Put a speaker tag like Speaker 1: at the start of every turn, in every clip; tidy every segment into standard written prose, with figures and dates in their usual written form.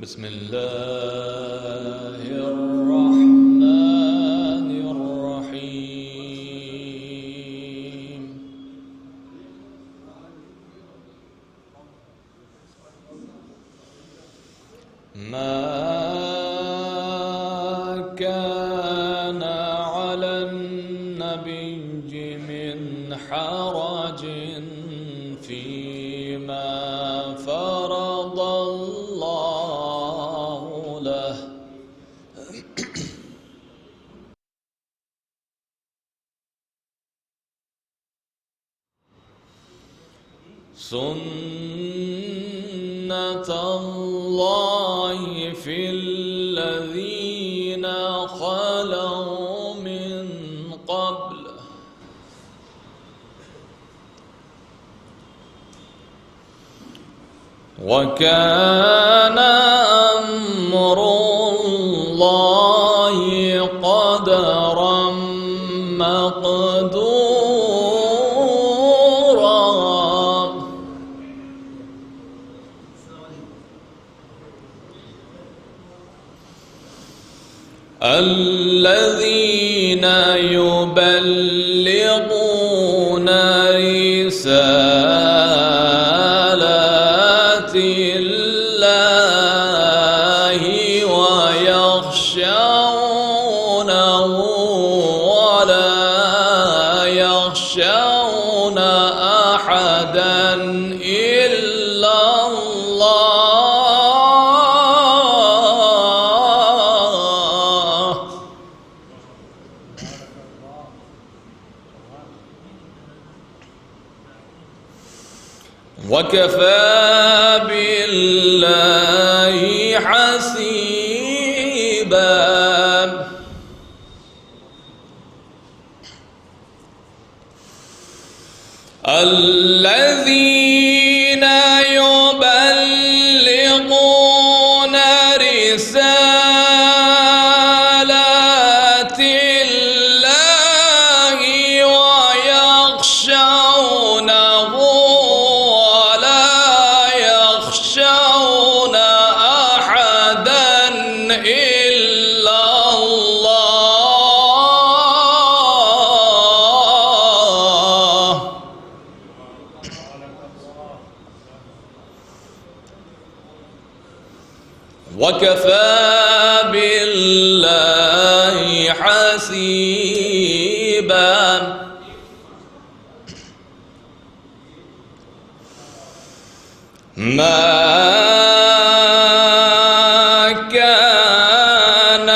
Speaker 1: بسم الله الرحمن الرحيم. ما كان على النبي من حرج فيما فرض الله له سنة الله في الذين خلوا من قبل وكان أمر الله قدرا مقدورا. الذين يبلغون رسالات الله ويخشونه ولا يخشون أحدا إلا الله وكفى بالله حسيبا. الذين يبلغون رسالات الله ويخشونه ولا يخشون أحدا إلا الله وكفى بالله حسيبا. ما كان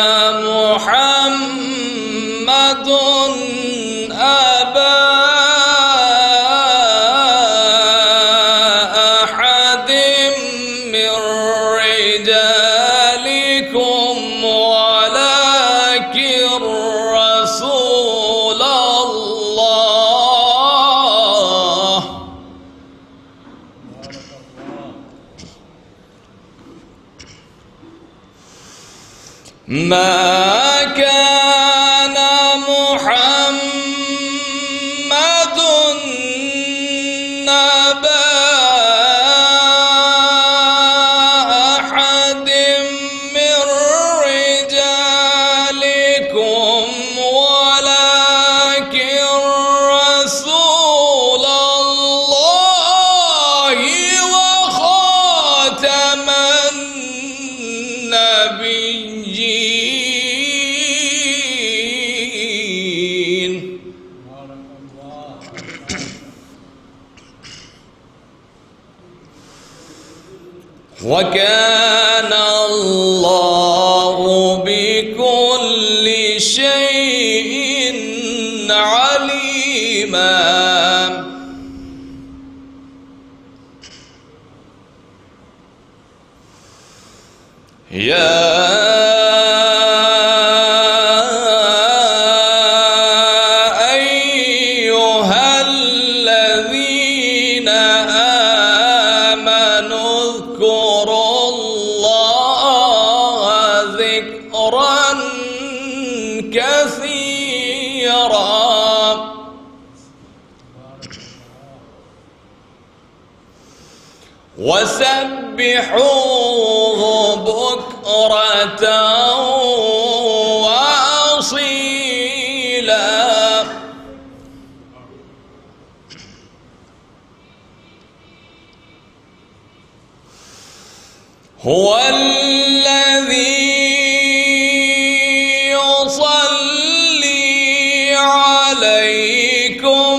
Speaker 1: محمد أبا أحد من رجالكم ولكن رسول الله ما كان محمد أبا أحد من رجالكم ولكن رسول الله وخاتم النبيين. وكان الله بكل شيء عليما. يا أيها الذين آمنوا اذكروا الله ذكرا كثيرا وسبحوه بكرة وأصيلا هو الذي يصلي عليكم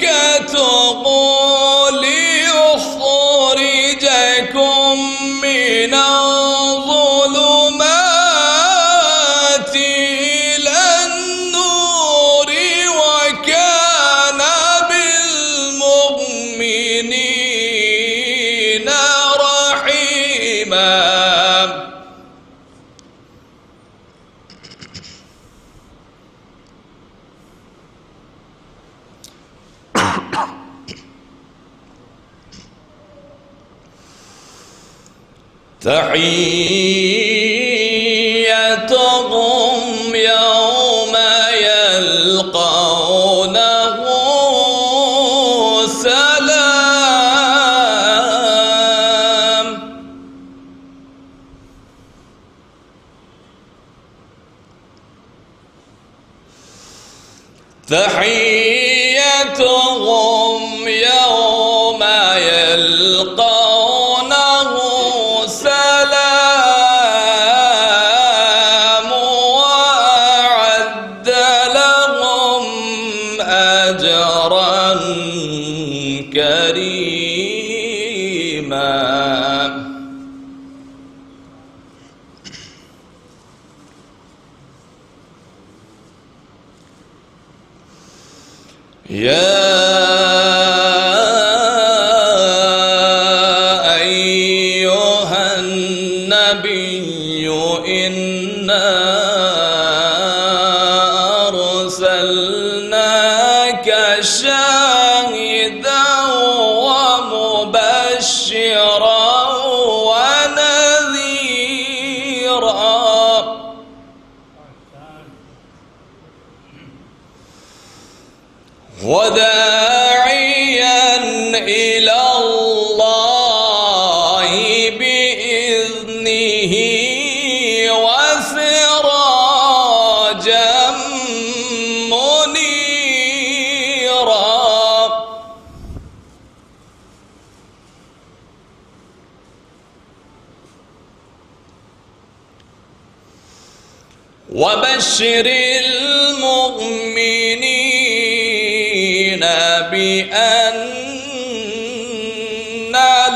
Speaker 1: وملائكته ليخرجكم من الظلمات إلى النور وكان بالمؤمنين رحيما تحيتهم يوم يلقونه سلام تحيتهم يوم يلقونه سلام وأعد لهم أجرا كريما يا أيها النبي إنا أرسلناك شاهدا ومبشرا ونذيرا وداعيا إلى الله بإذنه وسراجا منيرا وبشر المؤمنين بأن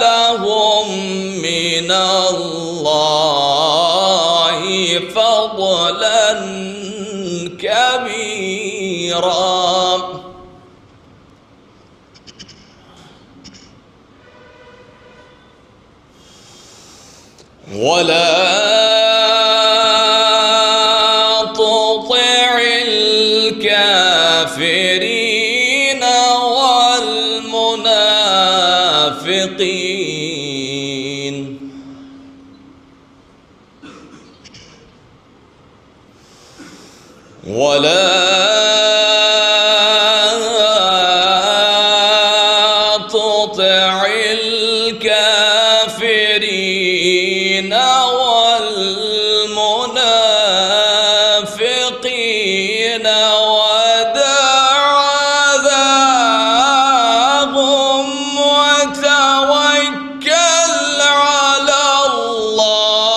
Speaker 1: لهم من الله فضلا كبيرا ولا تطع الكافرين والمنافقين ولا تطع الكافرين والمنافقين ودع أذاهم وتوكل على الله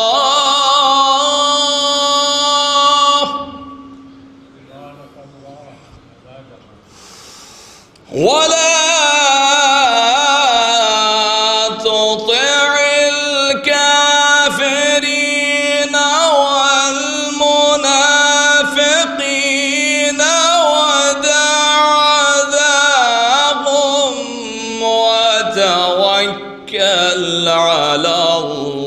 Speaker 1: ولا تطع الكافرين والمنافقين ودع أذاهم وتوكل على الله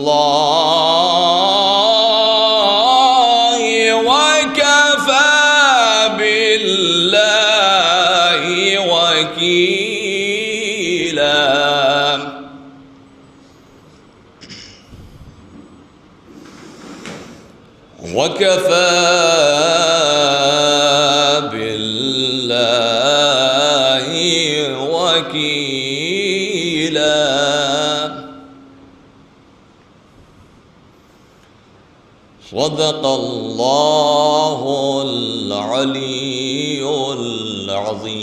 Speaker 1: وكفى بالله وكيلا وكفى بالله وكيلا صدق اللہ العلی العظیم.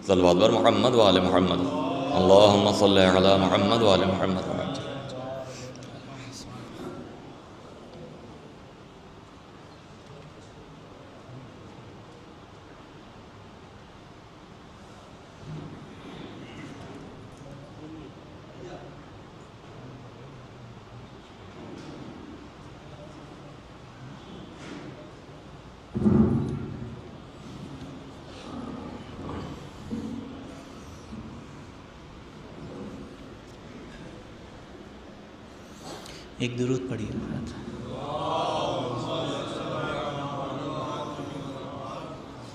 Speaker 1: صلوات بر محمد و آل محمد. اللہم صلی علی محمد و آل محمد.
Speaker 2: ایک درود پڑھیے.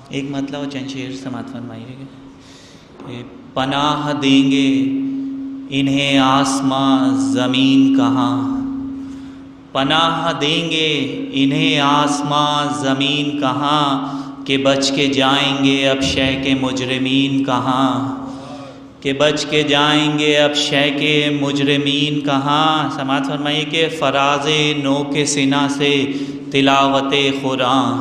Speaker 2: ایک مطلب اور چند شعر سماعت فرمائیے گا. پناہ دیں گے انہیں آسماں زمین کہاں، پناہ دیں گے انہیں آسماں زمین کہاں، کہ بچ کے جائیں گے اب شہ کے مجرمین کہاں، کہ بچ کے جائیں گے اب شہ کے مجرمین کہاں. سماعت فرمائیے کہ فراز نو کے سینہ سے تلاوت قرآن،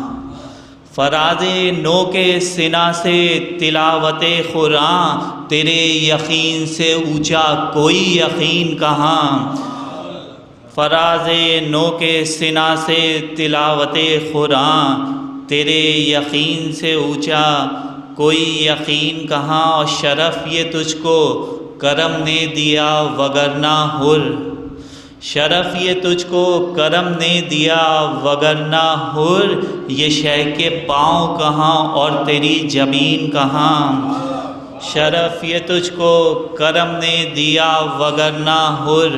Speaker 2: فراز نو کے سینہ سے تلاوت قرآن، تیرے یقین سے اونچا کوئی یقین کہاں. فراز نو کے سینہ سے تلاوت قرآن، تیرے یقین سے اونچا کوئی یقین کہاں. اور شرف یہ تجھ کو کرم نے دیا وگرنہ حر، شرف یہ تجھ کو کرم نے دیا وگرنہ حر. یہ شہ کے پاؤں کہاں اور تیری جبین کہاں، شرف یہ تجھ کو کرم نے دیا وگرنہ حر.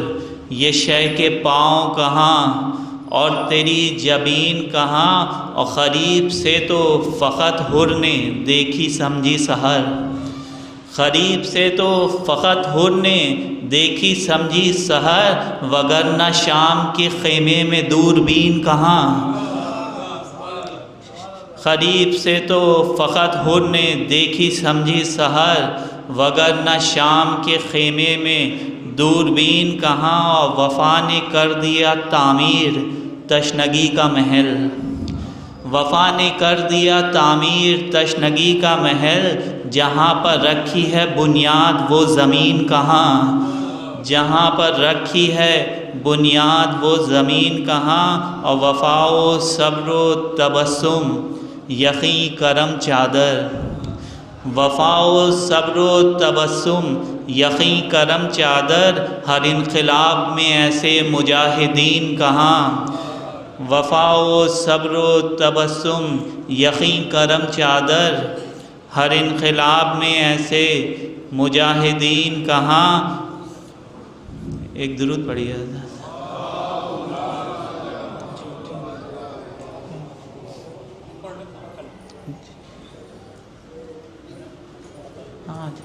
Speaker 2: یہ شہ کے پاؤں کہاں اور تیری جبین کہاں. اور غریب سے تو فقط حر نے دیکھی سمجھی سحر، غریب سے تو فقط حر نے دیکھی سمجھی سحر. وگرنہ شام کے خیمے میں دوربین کہاں، غریب سے تو فقط حر نے دیکھی سمجھی سحر. وگرنہ شام کے خیمے میں دوربین کہاں. اور وفا نے کر دیا تعمیر تشنگی کا محل، وفا نے کر دیا تعمیر تشنگی کا محل. جہاں پر رکھی ہے بنیاد وہ زمین کہاں، جہاں پر رکھی ہے بنیاد وہ زمین کہاں. اور وفا و صبر و تبسم یقین کرم چادر، وفا و صبر و تبسم یقین کرم چادر. ہر انقلاب میں ایسے مجاہدین کہاں، وفا و صبر و تبسم یقین کرم چادر. ہر انقلاب میں ایسے مجاہدین کہاں. ایک درود پڑھیے. ہاں جی.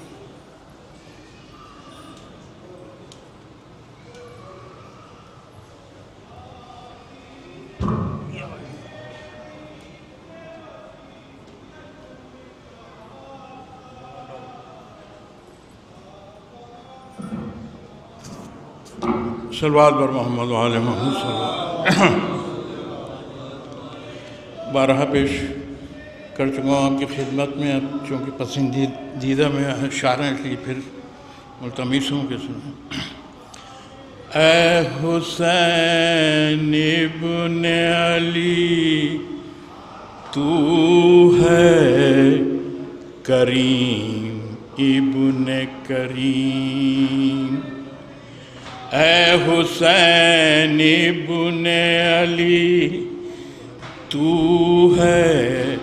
Speaker 3: صلوات بر محمد و آل محمد صلی اللہ. بارہا پیش کر چکا ہوں آپ کی خدمت میں. اب چونکہ پسندیدہ میں اشعار ہیں اس لیے پھر ملتمس ہوں کہ سنیں. اے حسین ابن علی تو ہے کریم ابن کریم، اے حسین ابن علی تو ہے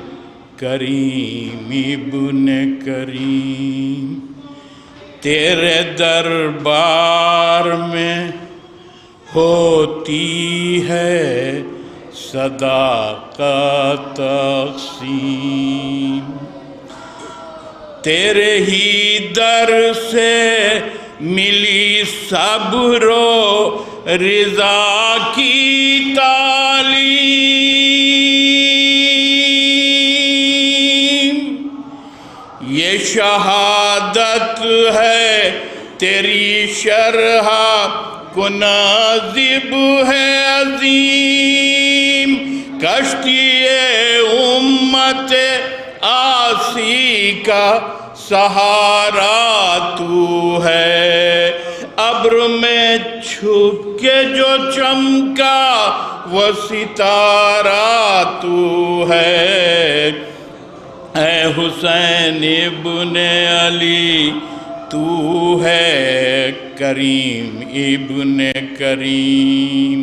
Speaker 3: کریم ابن کریم. تیرے دربار میں ہوتی ہے صدا کا تقسیم، تیرے ہی در سے ملی صبر و رضا کی تعلیم. یہ شہادت ہے تیری شرح کنازب ہے عظیم کشتی امت آسی کا سہارا تو ہے ابر میں چھپ کے جو چمکا وہ ستارہ تو ہے اے حسین ابن علی تو ہے کریم ابن کریم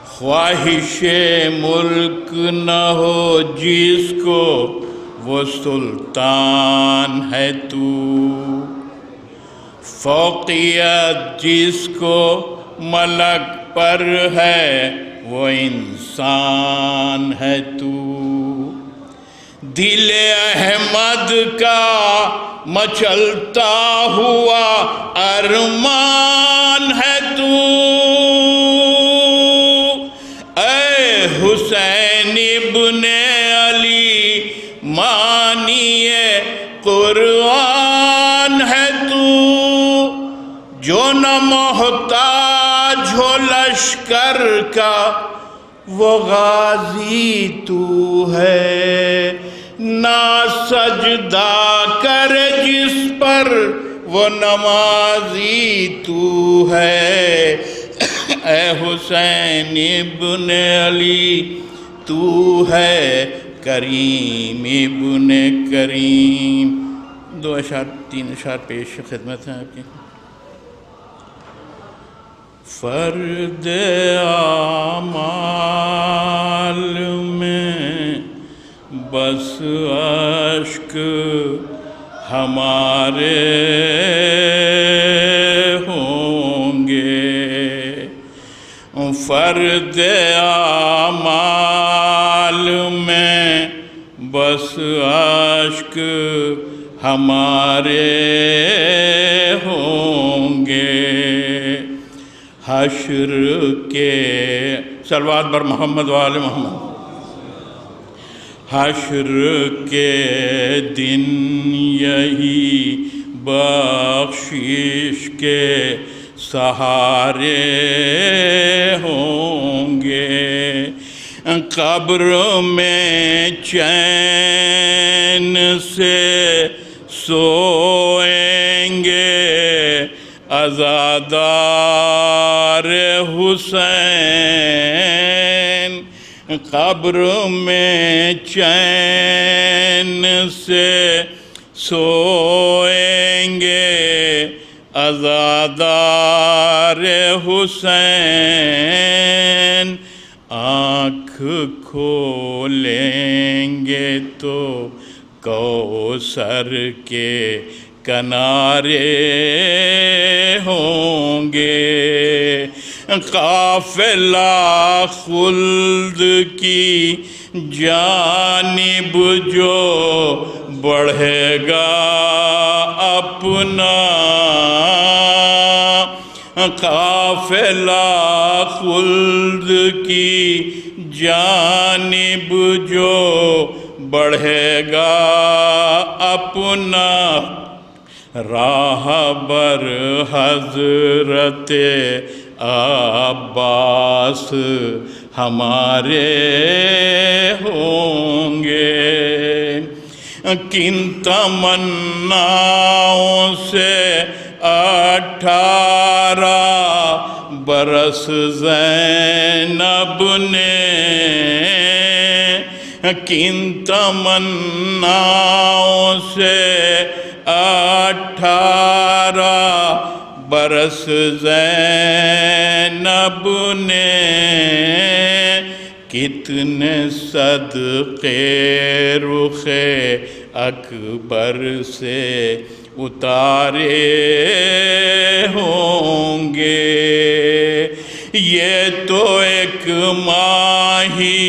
Speaker 3: خواہش ملک نہ ہو جس کو وہ سلطان ہے تو فوقیت جس کو ملک پر ہے وہ انسان ہے تو دل احمد کا مچلتا ہوا ارمان ہے تو اے حسین ابن علی مانیے قرآن ہے تو جو نہ محتاج ہو لشکر کا وہ غازی تو ہے نہ سجدہ کر جس پر وہ نمازی تو ہے اے حسین ابن علی تو ہے کریم ابن کریم 2 اشعار 3 اشعار پیش خدمت ہیں آپ کی فرد اعمال میں بس اشک ہمارے ہوں گے فرد اعمال میں بس اشک ہمارے ہوں گے حشر کے صلوات بر محمد و آل محمد حشر کے دن یہی بخشش کے سہارے ہوں گے قبر میں چین سے سوئیں گے عزادار حسین قبر میں چین سے سوئیں گے عزادار حسین آنکھ کھولیں گے تو کوثر کے کنارے ہوں گے قافلہ خلد کی جانب جو بڑھے گا اپنا قافلہ خلد کی جانب جو بڑھے گا اپنا راہ بر حضرت عباس ہمارے ہوں گے کن تمناؤں سے 18 برس زینب نے کن تمناؤں سے 18 برس زینب نے کتنے صدقے رخ اکبر سے اتارے ہوں گے یہ تو ایک ماں ہی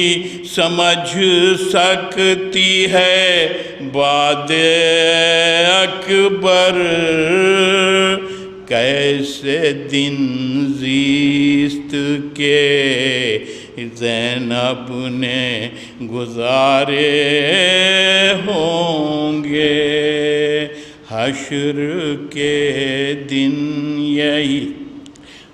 Speaker 3: سمجھ سکتی ہے باد اکبر کیسے دن زیست کے زینب نے گزارے ہوں گے حشر کے دن یہی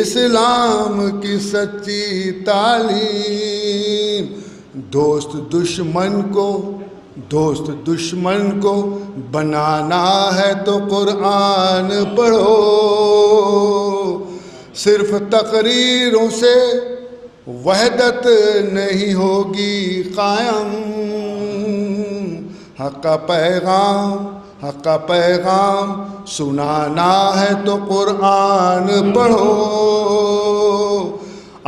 Speaker 4: اسلام کی سچی تعلیم. دوست دشمن کو بنانا ہے تو قرآن پڑھو. صرف تقریروں سے وحدت نہیں ہوگی قائم. حق کا پیغام سنانا ہے تو قرآن پڑھو.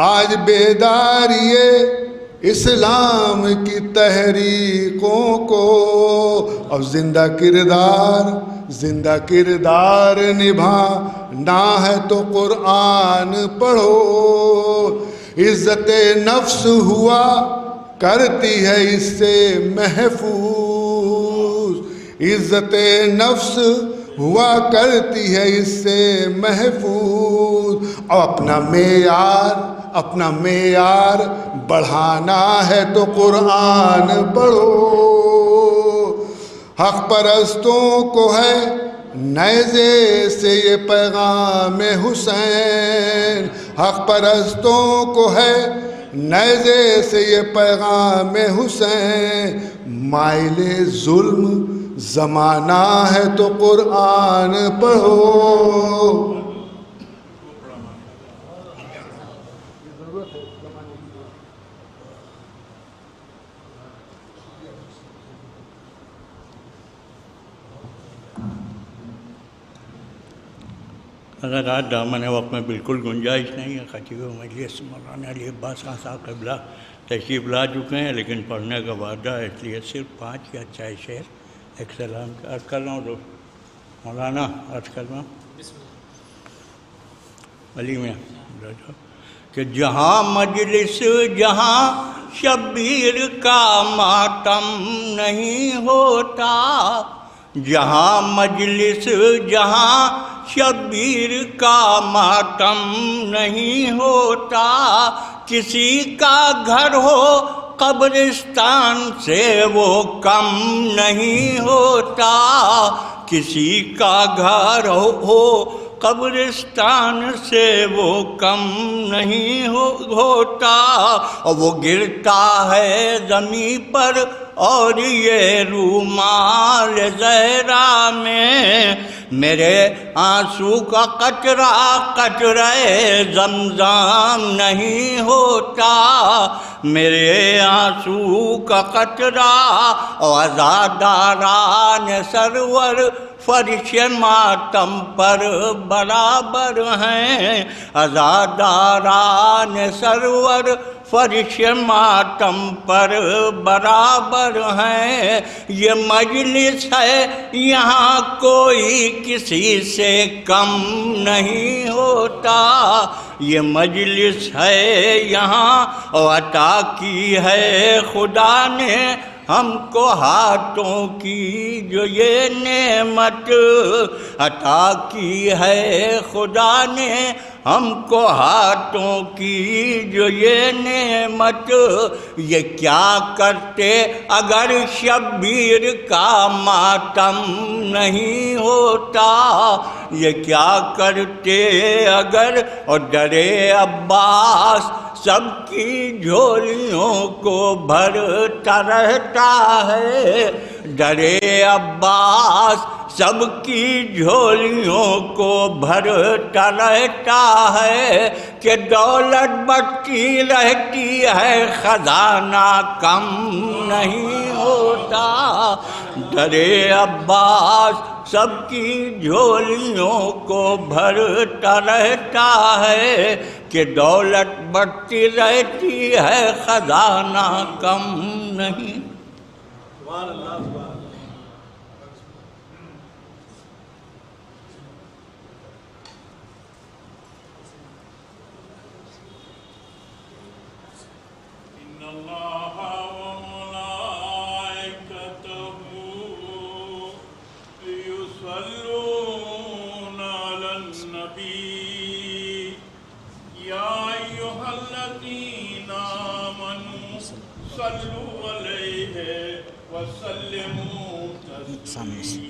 Speaker 4: آج بیداری اسلام کی تحریکوں کو اب زندہ کردار نبھانا ہے تو قرآن پڑھو. عزت نفس ہوا کرتی ہے اس سے محفوظ. عزت نفس ہوا کرتی ہے اس سے محفوظ. اور اپنا معیار بڑھانا ہے تو قرآن پڑھو. حق پرستوں کو ہے نیزے سے یہ پیغام حسین. حق پرستوں کو ہے نیزے سے یہ پیغام حسین. مائل ظلم زمانہ ہے تو قرآن پڑھو.
Speaker 3: حضرات دامن وقت میں بالکل گنجائش نہیں ہے. خطیب مجلس مولانا علی عباس خان صاحب قبلہ تشریف لا چکے ہیں، لیکن پڑھنے کا وعدہ ہے، اس لیے صرف 5 یا 6 شعر ایک سلام کا عرض کر رہا ہوں. مولانا عرض کر رہا ہوں علی میں کہ جہاں مجلس جہاں شبیر کا ماتم نہیں ہوتا. جہاں مجلس جہاں شبیر کا ماتم نہیں ہوتا. کسی کا گھر ہو قبرستان سے وہ کم نہیں ہوتا. کسی کا گھر ہو قبرستان سے وہ کم نہیں ہوتا. اور وہ گرتا ہے زمین پر اور یہ رومال زہرا میں میرے آنسو کا قطرہ قطرہ زمزم نہیں ہوتا. میرے آنسو کا قطرہ عزاداران سرور فرش ماتم پر برابر ہیں. عزاداران سرور فرش ماتم پر برابر ہیں. یہ مجلس ہے یہاں کوئی کسی سے کم نہیں ہوتا. یہ مجلس ہے یہاں عطا کی ہے خدا نے ہم کو ہاتھوں کی جو یہ نعمت. عطا کی ہے خدا نے ہم کو ہاتھوں کی جو یہ نعمت. یہ کیا کرتے اگر شبیر کا ماتم نہیں ہوتا. یہ کیا کرتے اگر اور درے عباس سب کی جھولیوں کو بھرتا رہتا ہے. درے عباس سب کی جھولیوں کو بھرتا رہتا ہے کہ دولت بڑھتی رہتی ہے خزانہ کم نہیں ہوتا. درے عباس سب کی جھولیوں کو بھرتا رہتا ہے کہ دولت بڑھتی رہتی ہے خزانہ کم نہیں.
Speaker 2: سامنے سے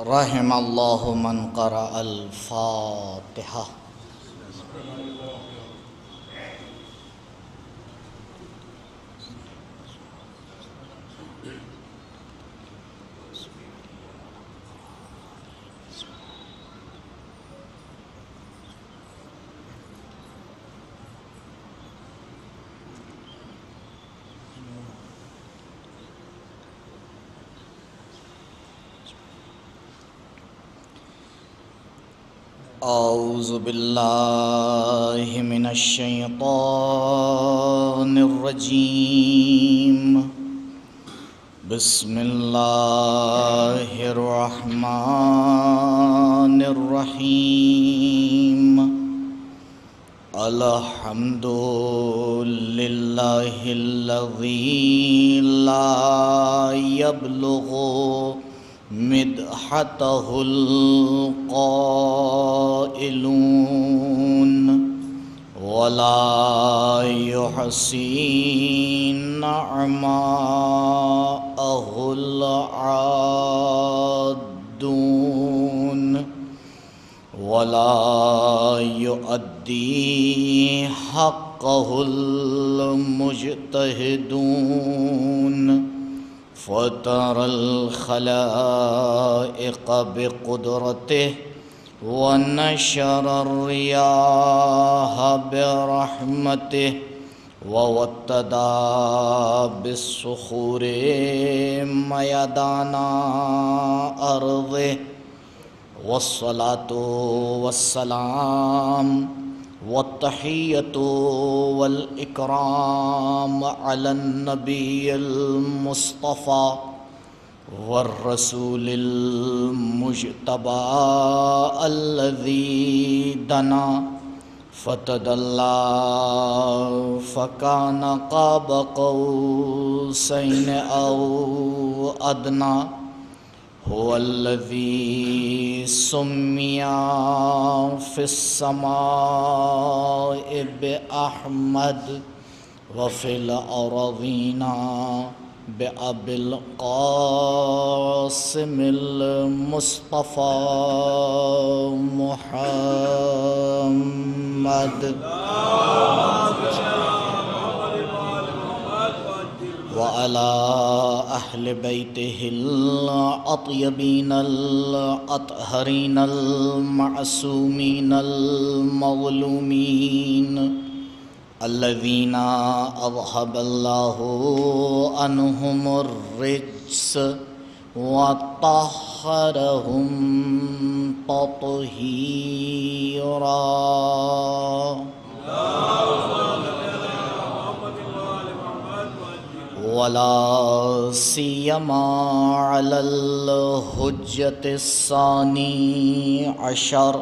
Speaker 5: رحم اللہ من قرأ الفاتحہ. اعوذ باللہ من الشیطان الرجیم. بسم اللہ الرحمن الرحیم. الحمد للہ الذی لا یبلغ مدحتہ القائلون ولا يحصي نعماءه العادون ولا يؤدي حقه المجتهدون فطر الخلائق بقدرته ونشر الرياح برحمته ووتدا بالصخور ميدان أرضه والصلاة والسلام والتحية والإكرام على النبي المصطفى والرسول المجتبى الذي دنا فتدلى فكان قاب قوسين أو أدنى. هو الذي سمي في السماء بأحمد وفي الأرضين بأبي القاسم المصطفى محمد وعلى أهل بيته الأطيبين الأطهرين المعصومين المظلومين الذين أذهب الله عنهم الرجس وطهرهم تطهيرا. ولا سيما على الحجة الثاني عشر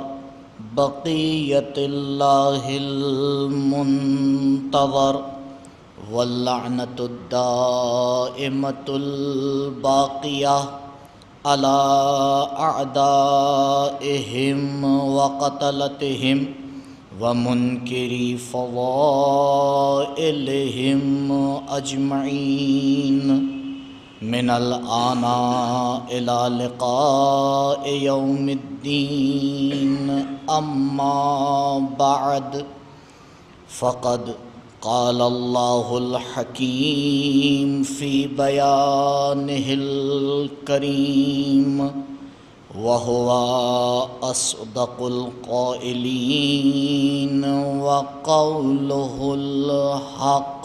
Speaker 5: بقية الله المنتظر واللعنة الدائمة الباقية على أعدائهم وقتلتهم ومنكري فضائلهم أجمعين من الآن إلى لقاء يوم الدين. أما بعد فقد قال الله الحكيم في بيانه الكريم وهو أصدق القائلين وقوله الحق.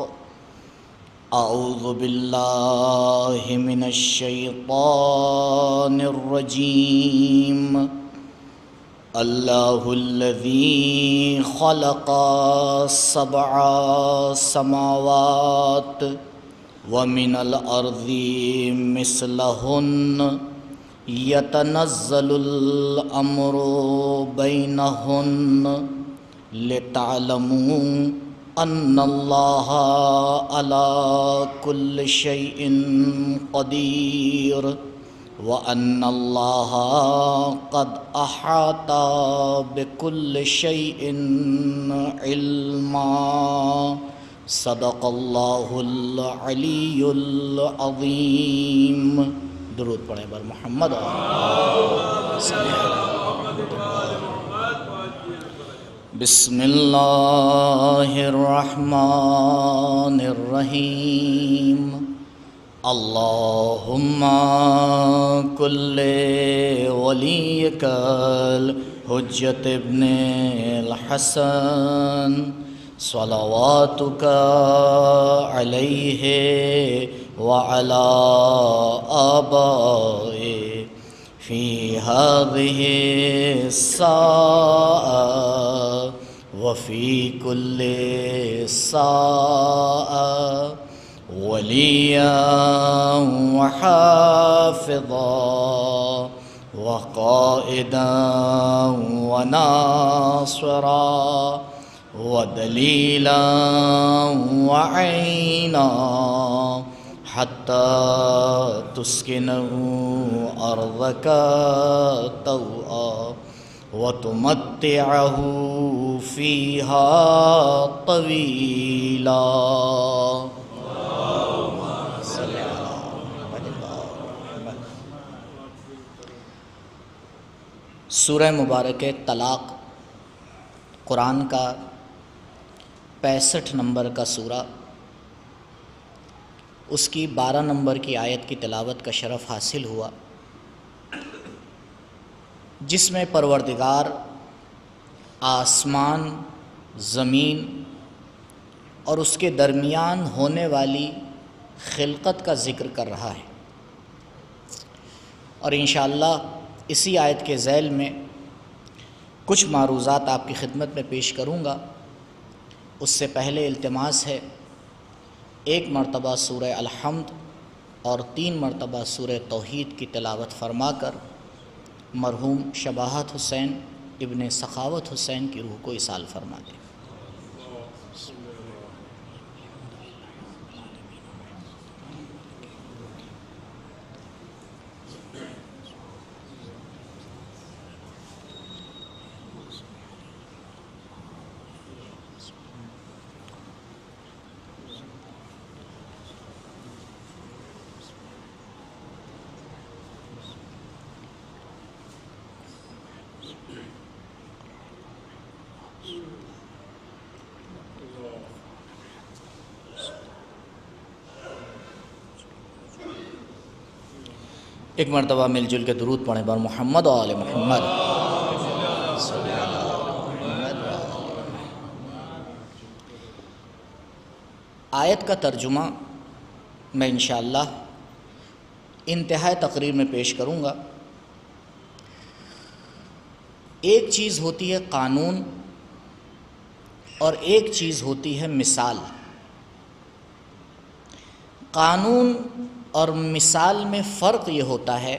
Speaker 5: أعوذ بالله من الشيطان الرجيم. الله الذي خلق 7 سماوات ومن الأرض مثلهن يتنزل الأمر بينهن لتعلموا أن الله على كل شيء قدير وأن الله قد أحاط بكل شيء علما. صدق الله العلي العظيم. درود پڑھیں بر محمد بسم اللہ الرحمن الرحیم اللہم کل ولیک الحجت ابن الحسن صلواتک علیہ وعلى آبائه في هذه الساعة وفي كل ساعة وليا وحافظا وقائدا وناصرا ودليلا وعينا حتى تسكنه أرضك طوعا وتمتعه فيها طويلا. سورہ مبارک طلاق قرآن کا 65 نمبر کا سورہ، اس کی 12 نمبر کی آیت کی تلاوت کا شرف حاصل ہوا، جس میں پروردگار آسمان، زمین اور اس کے درمیان ہونے والی خلقت کا ذکر کر رہا ہے، اور انشاءاللہ اسی آیت کے ذیل میں کچھ معروضات آپ کی خدمت میں پیش کروں گا۔ اس سے پہلے التماس ہے 1 مرتبہ سورہ الحمد اور 3 مرتبہ سورہ توحید کی تلاوت فرما کر مرحوم شباہت حسین ابن سخاوت حسین کی روح کو اصال فرما دیں۔ ایک مرتبہ مل جل کے درود پڑھیں بر محمد و آل محمد۔ آیت کا ترجمہ میں انشاءاللہ انتہائی تقریر میں پیش کروں گا۔ ایک چیز ہوتی ہے قانون اور ایک چیز ہوتی ہے مثال۔ قانون اور مثال میں فرق یہ ہوتا ہے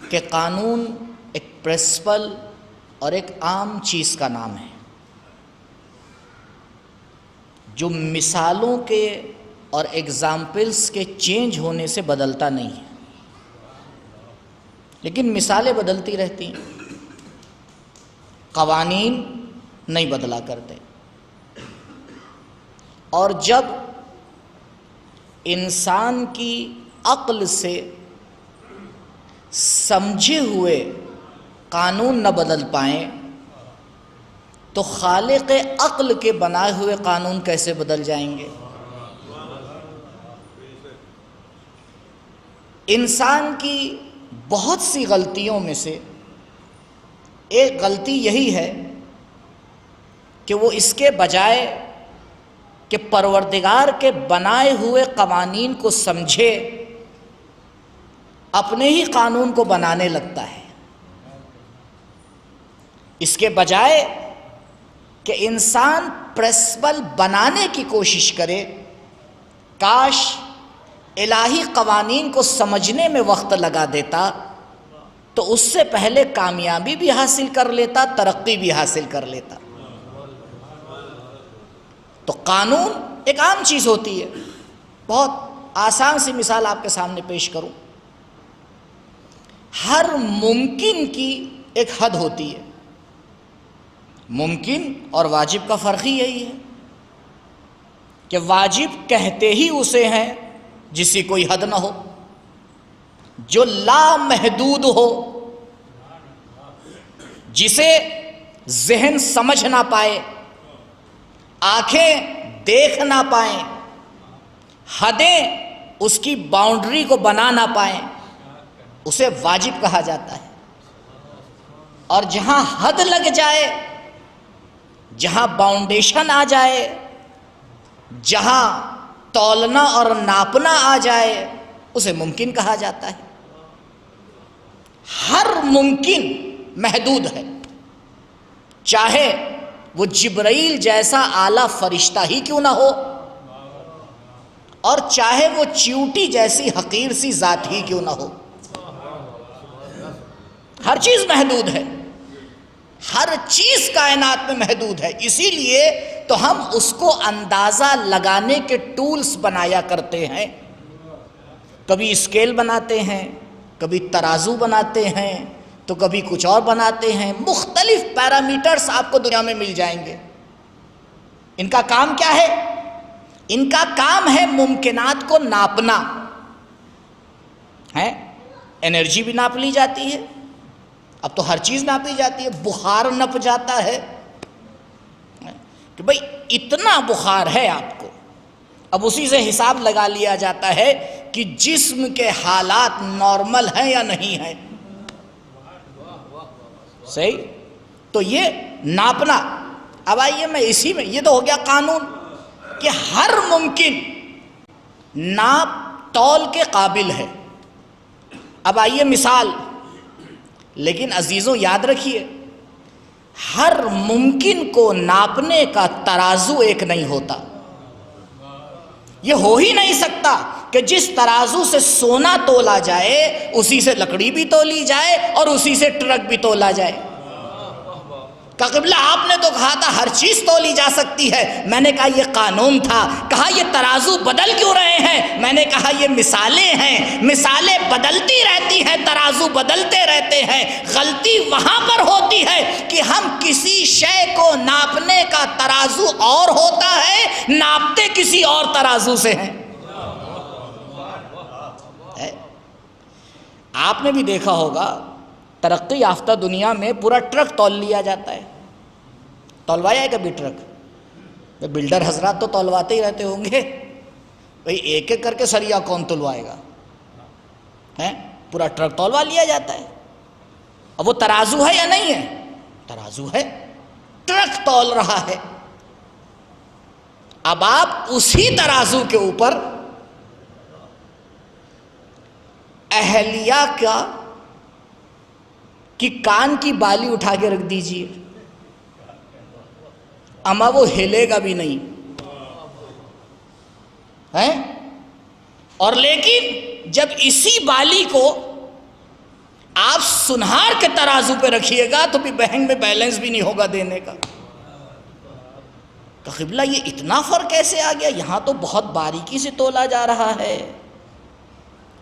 Speaker 5: کہ قانون ایک پرنسپل اور ایک عام چیز کا نام ہے جو مثالوں کے اور ایگزامپلس کے چینج ہونے سے بدلتا نہیں ہے، لیکن مثالیں بدلتی رہتی ہیں، قوانین نہیں بدلا کرتے۔ اور جب انسان کی عقل سے سمجھے ہوئے قانون نہ بدل پائیں تو خالق عقل کے بنائے ہوئے قانون کیسے بدل جائیں گے؟ انسان کی بہت سی غلطیوں میں سے ایک غلطی یہی ہے کہ وہ اس کے بجائے کہ پروردگار کے بنائے ہوئے قوانین کو سمجھے اپنے ہی قانون کو بنانے لگتا ہے، اس کے بجائے کہ انسان پرنسپل بنانے کی کوشش کرے۔ کاش الہی قوانین کو سمجھنے میں وقت لگا دیتا تو اس سے پہلے کامیابی بھی حاصل کر لیتا، ترقی بھی حاصل کر لیتا۔ تو قانون ایک عام چیز ہوتی ہے۔ بہت آسان سی مثال آپ کے سامنے پیش کروں۔ ہر ممکن کی ایک حد ہوتی ہے۔ ممکن اور واجب کا فرق ہی یہی ہے کہ واجب کہتے ہی اسے ہیں جس کی کوئی حد نہ ہو، جو لامحدود ہو، جسے ذہن سمجھ نہ پائے، آنکھیں دیکھ نہ پائیں، حدیں اس کی باؤنڈری کو بنا نہ پائیں، اسے واجب کہا جاتا ہے۔ اور جہاں حد لگ جائے، جہاں باؤنڈیشن آ جائے، جہاں تولنا اور ناپنا آ جائے، اسے ممکن کہا جاتا ہے۔ ہر ممکن محدود ہے، چاہے وہ جبرائیل جیسا اعلیٰ فرشتہ ہی کیوں نہ ہو، اور چاہے وہ چیوٹی جیسی حقیر سی ذات ہی کیوں نہ ہو، ہر چیز محدود ہے، ہر چیز کائنات میں محدود ہے۔ اسی لیے تو ہم اس کو اندازہ لگانے کے ٹولز بنایا کرتے ہیں، کبھی اسکیل بناتے ہیں، کبھی ترازو بناتے ہیں، تو کبھی کچھ اور بناتے ہیں۔ مختلف پیرامیٹرز آپ کو دنیا میں مل جائیں گے۔ ان کا کام کیا ہے؟ ان کا کام ہے ممکنات کو ناپنا ہے۔ انرجی بھی ناپ لی جاتی ہے، اب تو ہر چیز ناپی جاتی ہے۔ بخار نپ جاتا ہے کہ بھئی اتنا بخار ہے آپ کو، اب اسی سے حساب لگا لیا جاتا ہے کہ جسم کے حالات نارمل ہیں یا نہیں ہیں۔ صحیح؟ تو یہ ناپنا۔ اب آئیے میں اسی میں، یہ تو ہو گیا قانون کہ ہر ممکن ناپ تول کے قابل ہے۔ اب آئیے مثال، لیکن عزیزوں یاد رکھیے، ہر ممکن کو ناپنے کا ترازو ایک نہیں ہوتا۔ یہ ہو ہی نہیں سکتا کہ جس ترازو سے سونا تولا جائے اسی سے لکڑی بھی تولی جائے اور اسی سے ٹرک بھی تولا جائے۔ کہ قبلہ آپ نے تو کہا تھا ہر چیز تولی جا سکتی ہے، میں نے کہا یہ قانون تھا۔ کہا یہ ترازو بدل کیوں رہے ہیں؟ میں نے کہا یہ مثالیں ہیں، مثالیں بدلتی رہتی ہیں، ترازو بدلتے رہتے ہیں۔ غلطی وہاں پر ہوتی ہے کہ ہم کسی شے کو ناپنے کا ترازو اور ہوتا ہے، ناپتے کسی اور ترازو سے ہیں۔ آپ نے بھی دیکھا ہوگا ترقی یافتہ دنیا میں پورا ٹرک تول لیا جاتا ہے۔ تولوایا ہے کبھی ٹرک؟ بلڈر حضرات تو تولواتے ہی رہتے ہوں گے، بھئی ایک ایک کر کے سریا کون تلوائے گا؟ پورا ٹرک تولوا لیا جاتا ہے۔ اب وہ ترازو ہے یا نہیں ہے؟ ترازو ہے، ٹرک تول رہا ہے۔ اب آپ اسی ترازو کے اوپر اہلیہ کی کان کی بالی اٹھا کے رکھ دیجئے، اما وہ ہلے گا بھی نہیں ہے۔ اور لیکن جب اسی بالی کو آپ سنہار کے ترازو پہ رکھیے گا تو بھی بہنگ میں بیلنس بھی نہیں ہوگا دینے کا۔ کہ قبلہ یہ اتنا فرق کیسے آ گیا؟ یہاں تو بہت باریکی سے تولا جا رہا ہے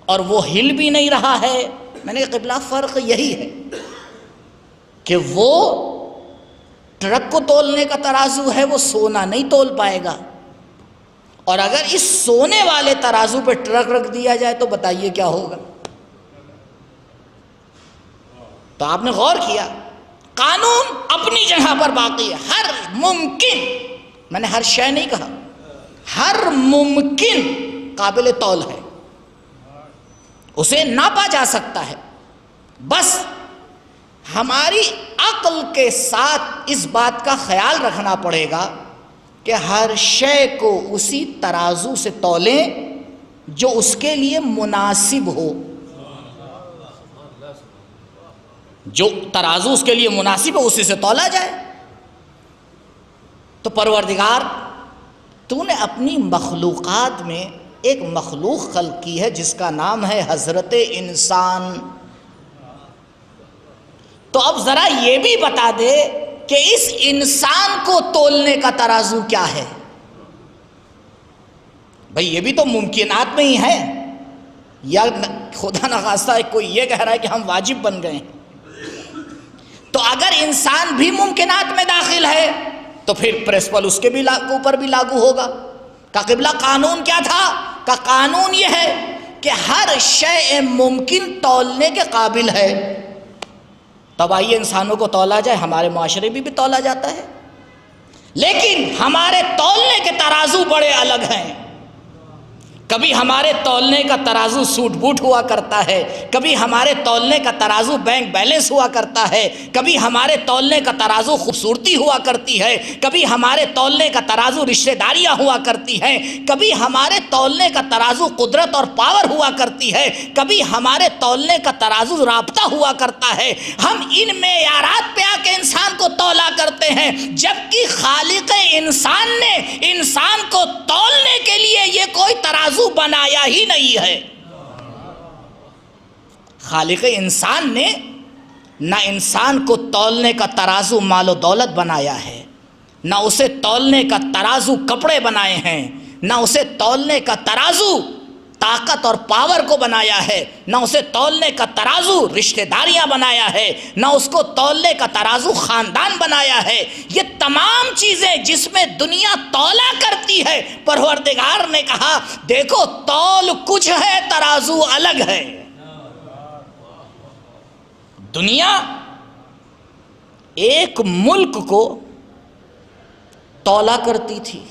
Speaker 5: اور وہ ہل بھی نہیں رہا ہے۔ میں نے کہا قبلہ فرق یہی ہے کہ وہ ٹرک کو تولنے کا ترازو ہے، وہ سونا نہیں تول پائے گا، اور اگر اس سونے والے ترازو پہ ٹرک رکھ دیا جائے تو بتائیے کیا ہوگا؟ تو آپ نے غور کیا، قانون اپنی جگہ پر باقی ہے۔ ہر ممکن، میں نے ہر شے نہیں کہا، ہر ممکن قابل تول ہے، اسے ناپا جا سکتا ہے۔ بس ہماری عقل کے ساتھ اس بات کا خیال رکھنا پڑے گا کہ ہر شے کو اسی ترازو سے تولیں جو اس کے لیے مناسب ہو۔ جو ترازو اس کے لیے مناسب ہے اسی سے تولا جائے۔ تو پروردگار تو نے اپنی مخلوقات میں ایک مخلوق خلق کی ہے جس کا نام ہے حضرت انسان۔ تو اب ذرا یہ بھی بتا دے کہ اس انسان کو تولنے کا ترازو کیا ہے؟ بھئی یہ بھی تو ممکنات میں ہی ہے، یا خدا نخواستہ کوئی یہ کہہ رہا ہے کہ ہم واجب بن گئے ہیں؟ تو اگر انسان بھی ممکنات میں داخل ہے تو پھر پرنسپل اس کے بھی اوپر بھی لاگو ہوگا۔ کا قبلہ قانون کیا تھا؟ کا قانون یہ ہے کہ ہر شے ممکن تولنے کے قابل ہے، تب آئیے انسانوں کو تولا جائے۔ ہمارے معاشرے بھی تولا جاتا ہے، لیکن ہمارے تولنے کے ترازو بڑے الگ ہیں۔ کبھی ہمارے تولنے کا ترازو سوٹ بوٹ ہوا کرتا ہے، کبھی ہمارے تولنے کا ترازو بینک بیلنس ہوا کرتا ہے، کبھی ہمارے تولنے کا ترازو خوبصورتی ہوا کرتی ہے، کبھی ہمارے تولنے کا ترازو رشتہ داریاں ہوا کرتی ہیں، کبھی ہمارے تولنے کا ترازو قدرت اور پاور ہوا کرتی ہے، کبھی ہمارے تولنے کا ترازو رابطہ ہوا کرتا ہے۔ ہم ان معیارات پہ آ کے انسان کو تولا کرتے ہیں، جبکہ خالق انسان نے انسان کو تولنے کے لیے یہ کوئی ترازو بنایا ہی نہیں ہے۔ خالق انسان نے نہ انسان کو تولنے کا ترازو مال و دولت بنایا ہے، نہ اسے تولنے کا ترازو کپڑے بنائے ہیں، نہ اسے تولنے کا ترازو طاقت اور پاور کو بنایا ہے، نہ اسے تولنے کا ترازو رشتہ داریاں بنایا ہے، نہ اس کو تولنے کا ترازو خاندان بنایا ہے۔ یہ تمام چیزیں جس میں دنیا تولا کرتی ہے، پروردگار نے کہا دیکھو تول کچھ ہے، ترازو الگ ہے۔ دنیا ایک ملک کو تولا کرتی تھی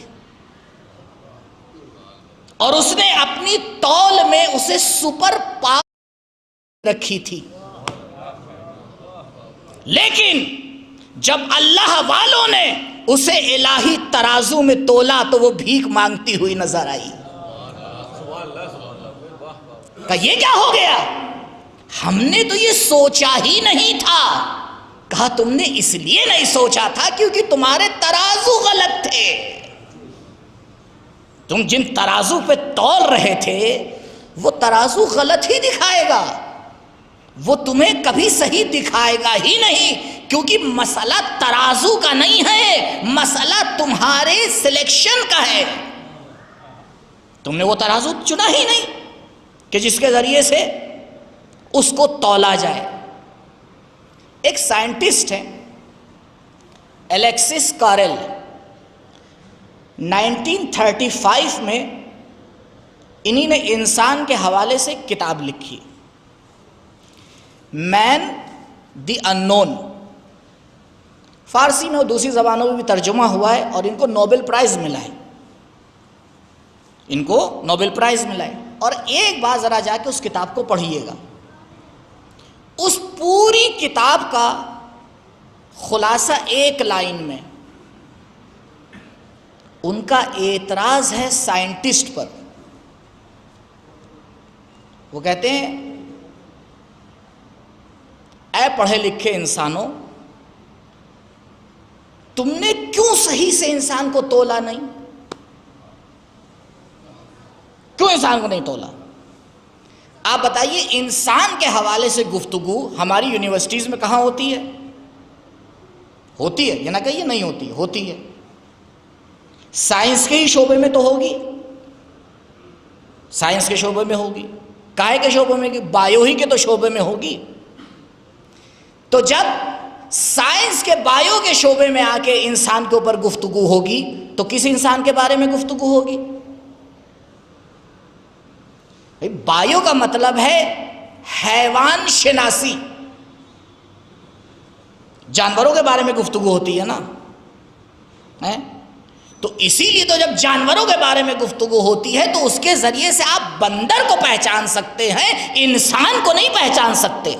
Speaker 5: اور اس نے اپنی تول میں اسے سپر پاور رکھی تھی، لیکن جب اللہ والوں نے اسے الہی ترازو میں تولا تو وہ بھیک مانگتی ہوئی نظر آئی۔ کہا یہ کیا ہو گیا؟ ہم نے تو یہ سوچا ہی نہیں تھا۔ کہا تم نے اس لیے نہیں سوچا تھا کیونکہ تمہارے ترازو غلط تھے۔ تم جن ترازو پہ تول رہے تھے وہ ترازو غلط ہی دکھائے گا، وہ تمہیں کبھی صحیح دکھائے گا ہی نہیں، کیونکہ مسئلہ ترازو کا نہیں ہے، مسئلہ تمہارے سلیکشن کا ہے۔ تم نے وہ ترازو چنا ہی نہیں کہ جس کے ذریعے سے اس کو تولا جائے۔ ایک سائنٹسٹ ہے الیکسس کارل، 1935 میں انہی نے انسان کے حوالے سے کتاب لکھی، مین دی انون۔ فارسی میں اور دوسری زبانوں میں بھی ترجمہ ہوا ہے اور ان کو نوبل پرائز ملا ہے، ان کو نوبل پرائز ملا ہے۔ اور ایک بار ذرا جا کے اس کتاب کو پڑھیے گا، اس پوری کتاب کا خلاصہ ایک لائن میں۔ ان کا اعتراض ہے سائنٹسٹ پر، وہ کہتے ہیں اے پڑھے لکھے انسانوں، تم نے کیوں صحیح سے انسان کو تولا نہیں؟ کیوں انسان کو نہیں تولا؟ آپ بتائیے، انسان کے حوالے سے گفتگو ہماری یونیورسٹیز میں کہاں ہوتی ہے؟ ہوتی ہے، یہ نہ کہیے نہیں ہوتی، ہوتی ہے۔ سائنس کے ہی شعبے میں تو ہوگی، سائنس کے شعبے میں ہوگی، کائے کے شعبے میں، بایو ہی کے تو شعبے میں ہوگی۔ تو جب سائنس کے بایو کے شعبے میں آ کے انسان کے اوپر گفتگو ہوگی تو کس انسان کے بارے میں گفتگو ہوگی؟ بایو کا مطلب ہے حیوان شناسی، جانوروں کے بارے میں گفتگو ہوتی ہے نا، تو اسی لیے تو جب جانوروں کے بارے میں گفتگو ہوتی ہے تو اس کے ذریعے سے آپ بندر کو پہچان سکتے ہیں، انسان کو نہیں پہچان سکتے۔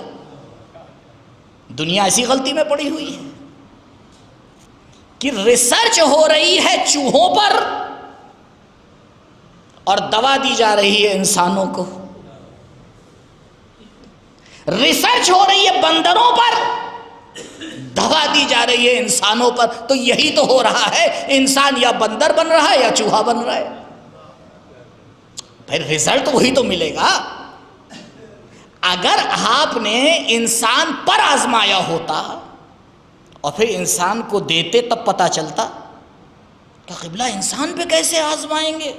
Speaker 5: دنیا ایسی غلطی میں پڑی ہوئی ہے کہ ریسرچ ہو رہی ہے چوہوں پر اور دوا دی جا رہی ہے انسانوں کو، ریسرچ ہو رہی ہے بندروں پر، دوا دی جا رہی ہے انسانوں پر۔ تو یہی تو ہو رہا ہے، انسان یا بندر بن رہا ہے یا چوہا بن رہا ہے، پھر رزلٹ وہی تو ملے گا۔ اگر آپ نے انسان پر آزمایا ہوتا اور پھر انسان کو دیتے تب پتہ چلتا کہ قبلہ انسان پہ کیسے آزمائیں گے،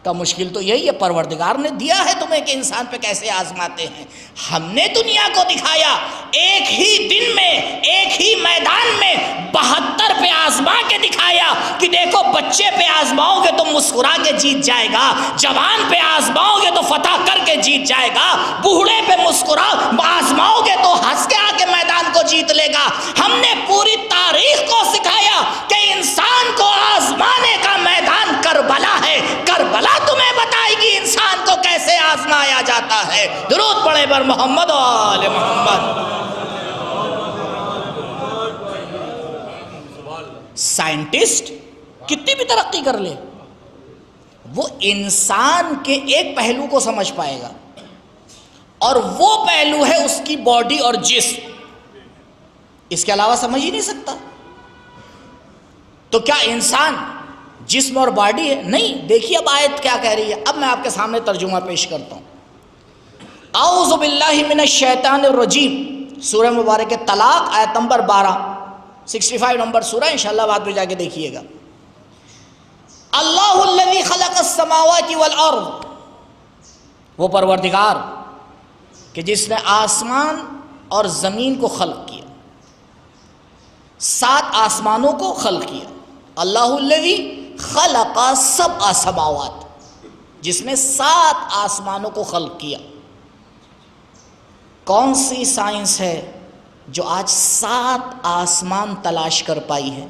Speaker 5: کا مشکل تو یہی ہے، پروردگار نے دیا ہے تمہیں کہ انسان پہ کیسے آزماتے ہیں۔ ہم نے دنیا کو دکھایا، ایک ہی دن میں ایک ہی میدان میں 72 پہ آزما کے دکھایا کہ دیکھو بچے پہ آزماؤ گے تو مسکرا کے جیت جائے گا، جوان پہ آزماؤ گے تو فتح کر کے جیت جائے گا، بوڑھے پہ آزماؤ گے تو ہنس کے آ کے میدان کو جیت لے گا۔ ہم نے پوری تاریخ کو سکھایا کہ انسان کو آزمانے کا میدان کربلا ہے، کربلا تمہیں بتائے گی انسان کو کیسے آزمایا جاتا ہے۔ درود پڑھے بر محمد و آل محمد۔ سائنٹسٹ کتنی بھی ترقی کر لے، وہ انسان کے ایک پہلو کو سمجھ پائے گا، اور وہ پہلو ہے اس کی باڈی اور جسم، اس کے علاوہ سمجھ ہی نہیں سکتا۔ تو کیا انسان جسم اور باڈی ہے؟ نہیں۔ دیکھیے اب آیت کیا کہہ رہی ہے، اب میں آپ کے سامنے ترجمہ پیش کرتا ہوں۔ اعوذ باللہ من الشیطان الرجیم، سورہ مبارک طلاق آیت نمبر 12، 65 نمبر سورہ، انشاءاللہ بعد میں جا کے دیکھیے گا۔ اللہ الذی خلق السماوات والارض، وہ پروردگار کہ جس نے آسمان اور زمین کو خلق کیا، 7 آسمانوں کو خلق کیا۔ اللہ الذی خلق سبع سماوات، جس نے 7 آسمانوں کو خلق کیا۔ کون سی سائنس ہے جو آج 7 آسمان تلاش کر پائی ہے؟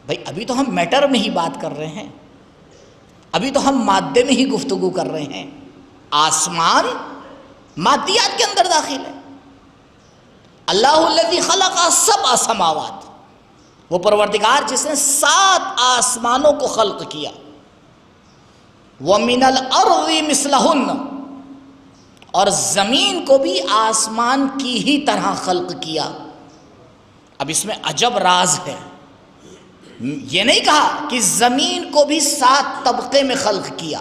Speaker 5: بھئی ابھی تو ہم میٹر میں ہی بات کر رہے ہیں، ابھی تو ہم مادے میں ہی گفتگو کر رہے ہیں، آسمان مادیات کے اندر داخل ہے۔ اللہ الذی خلق سبع سماوات، وہ پروردگار جس نے 7 آسمانوں کو خلق کیا۔ وَمِنَ الْأَرْضِ مِثْلَهُنَّ، اور زمین کو بھی آسمان کی ہی طرح خلق کیا۔ اب اس میں عجب راز ہے، یہ نہیں کہا کہ زمین کو بھی 7 طبقے میں خلق کیا،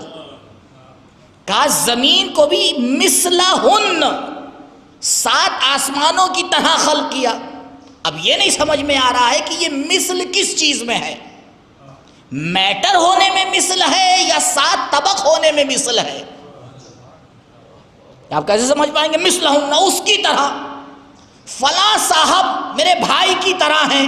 Speaker 5: کہا زمین کو بھی مثلہن، 7 آسمانوں کی طرح خلق کیا۔ اب یہ نہیں سمجھ میں آ رہا ہے کہ یہ مثل کس چیز میں ہے، میٹر ہونے میں مثل ہے یا 7 طبق ہونے میں مثل ہے؟ آپ کیسے سمجھ پائیں گے؟ مثلہن، اس کی طرح، فلاں صاحب میرے بھائی کی طرح ہیں،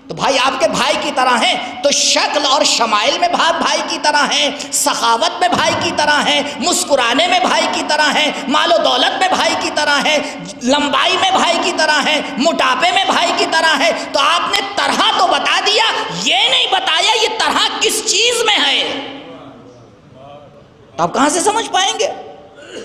Speaker 5: تو بھائی آپ کے بھائی کی طرح ہیں، تو شکل اور شمائل میں بھائی کی طرح ہیں، سخاوت میں بھائی کی طرح ہیں، مسکرانے میں بھائی کی طرح ہیں، مال و دولت میں بھائی کی طرح ہیں، لمبائی میں بھائی کی طرح ہیں، موٹاپے میں بھائی کی طرح ہے۔ تو آپ نے طرح تو بتا دیا، یہ نہیں بتایا یہ طرح کس چیز میں ہے، تو آپ کہاں سے سمجھ پائیں گے؟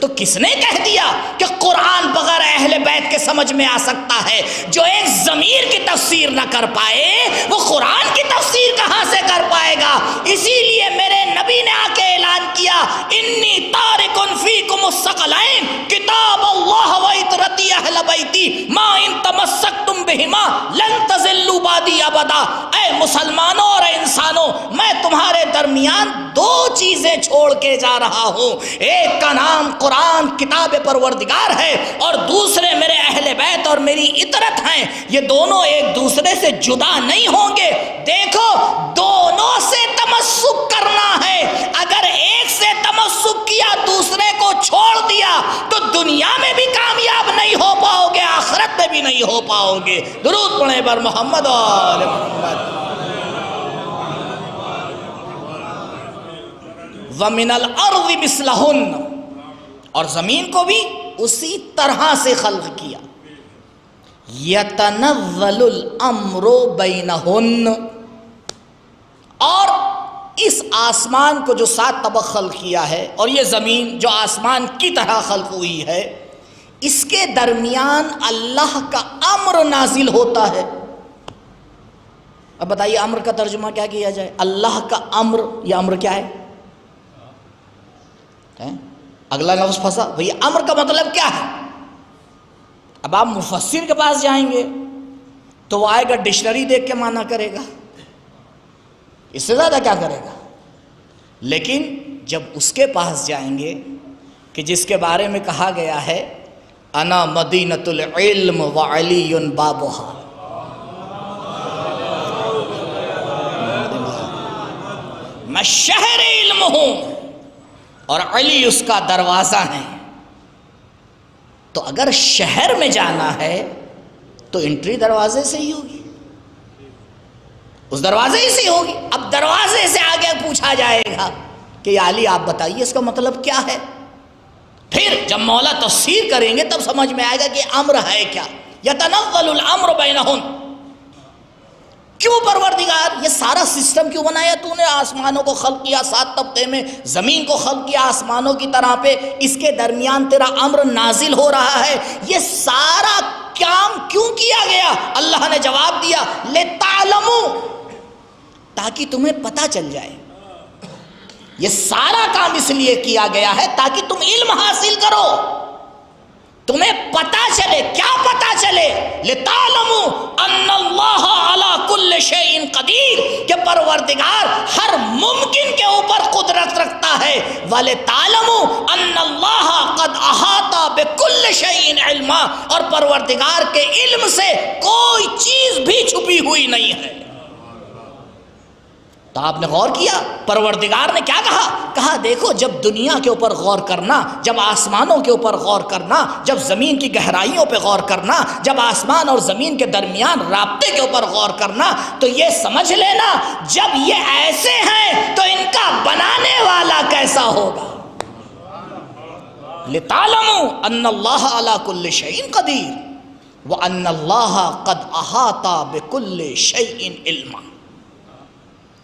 Speaker 5: تو کس نے کہہ دیا کہ قرآن بغیر اہل بیت کے سمجھ میں آ سکتا ہے؟ جو ایک ضمیر کی تفسیر نہ کر پائے وہ قرآن کی تفسیر کہاں سے کر پائے گا؟ اسی لیے میرے نبی نے آ کے اعلان کیا، انی تارک فیکم الثقلین کتاب اللہ و عترتی اہل بیتی ما ان تمسکتم بہما لن تضلوا بعدی ابدا۔ اے مسلمانوں اور انسانوں، میں تمہارے درمیان 2 چیزیں چھوڑ کے جا رہا ہوں، ایک کا نام قرآن کتاب پروردگار ہے، اور دوسرے میرے اہل بیت اور میری عطرت ہیں۔ یہ دونوں ایک دوسرے سے جدا نہیں ہوں گے۔ دیکھو دونوں سے تمسک کرنا ہے، اگر ایک سے تمسک کیا دوسرے کو چھوڑ دیا تو دنیا میں بھی کامیاب نہیں ہو پاؤ گے، آخرت میں بھی نہیں ہو پاؤ گے۔ درود پڑھیں بر محمد و آل محمد۔ وَمِنَ الْأَرْضِ مِثْلَهُنَّ، اور زمین کو بھی اسی طرح سے خلق کیا۔ یتنزل الامر بینہن، اور اس آسمان کو جو 7 طبق خلق کیا ہے اور یہ زمین جو آسمان کی طرح خلق ہوئی ہے، اس کے درمیان اللہ کا امر نازل ہوتا ہے۔ اب بتائیے امر کا ترجمہ کیا کیا جائے؟ اللہ کا امر، یہ امر کیا ہے؟ اگلا لفظ پھنسا، بھئی امر کا مطلب کیا ہے؟ اب آپ مفسر کے پاس جائیں گے تو وہ آئے گا ڈکشنری دیکھ کے معنی کرے گا، اس سے زیادہ کیا کرے گا؟ لیکن جب اس کے پاس جائیں گے کہ جس کے بارے میں کہا گیا ہے انا مدینۃ العلم وعلی بابھا، میں شہر علم ہوں اور علی اس کا دروازہ ہے، تو اگر شہر میں جانا ہے تو انٹری دروازے سے ہی ہوگی۔ اس دروازے ہی سے ہوگی. اب دروازے سے آگے پوچھا جائے گا کہ یا علی آپ بتائیے اس کا مطلب کیا ہے. پھر جب مولا تفسیر کریں گے تب سمجھ میں آئے گا کہ امر ہے کیا. یتنزل الامر بینہم. کیوں پروردگار یہ سارا سسٹم کیوں بنایا تو نے؟ آسمانوں کو خلق کیا 7 طبقے میں، زمین کو خلق کیا آسمانوں کی طرح پہ، اس کے درمیان تیرا امر نازل ہو رہا ہے. یہ سارا کام کیوں کیا گیا؟ اللہ نے جواب دیا لِتَعْلَمُوا، تاکہ تمہیں پتہ چل جائے. یہ سارا کام اس لیے کیا گیا ہے تاکہ تم علم حاصل کرو، تمہیں پتہ چلے. کیا پتہ چلے؟ لِتَعْلَمُوا أَنَّ اللَّهَ عَلَى كُلِّ شَيْءٍ قَدِيرٌ، کہ پروردگار ہر ممکن کے اوپر قدرت رکھتا ہے. وَلِتَعْلَمُوا أَنَّ اللَّهَ قَدْ أَحَاطَ بِكُلِّ شَيْءٍ عِلْمًا، اور پروردگار کے علم سے کوئی چیز بھی چھپی ہوئی نہیں ہے. تو آپ نے غور کیا پروردگار نے کیا کہا؟ کہا دیکھو جب دنیا کے اوپر غور کرنا، جب آسمانوں کے اوپر غور کرنا، جب زمین کی گہرائیوں پہ غور کرنا، جب آسمان اور زمین کے درمیان رابطے کے اوپر غور کرنا، تو یہ سمجھ لینا جب یہ ایسے ہیں تو ان کا بنانے والا کیسا ہوگا. لِتَعْلَمُوا أَنَّ اللَّهَ عَلَى كُلِّ شَيْءٍ قَدِيرٌ وَأَنَّ اللَّهَ قَدْ أَحَاطَ بِكُلِّ شَيْءٍ عِلْمًا.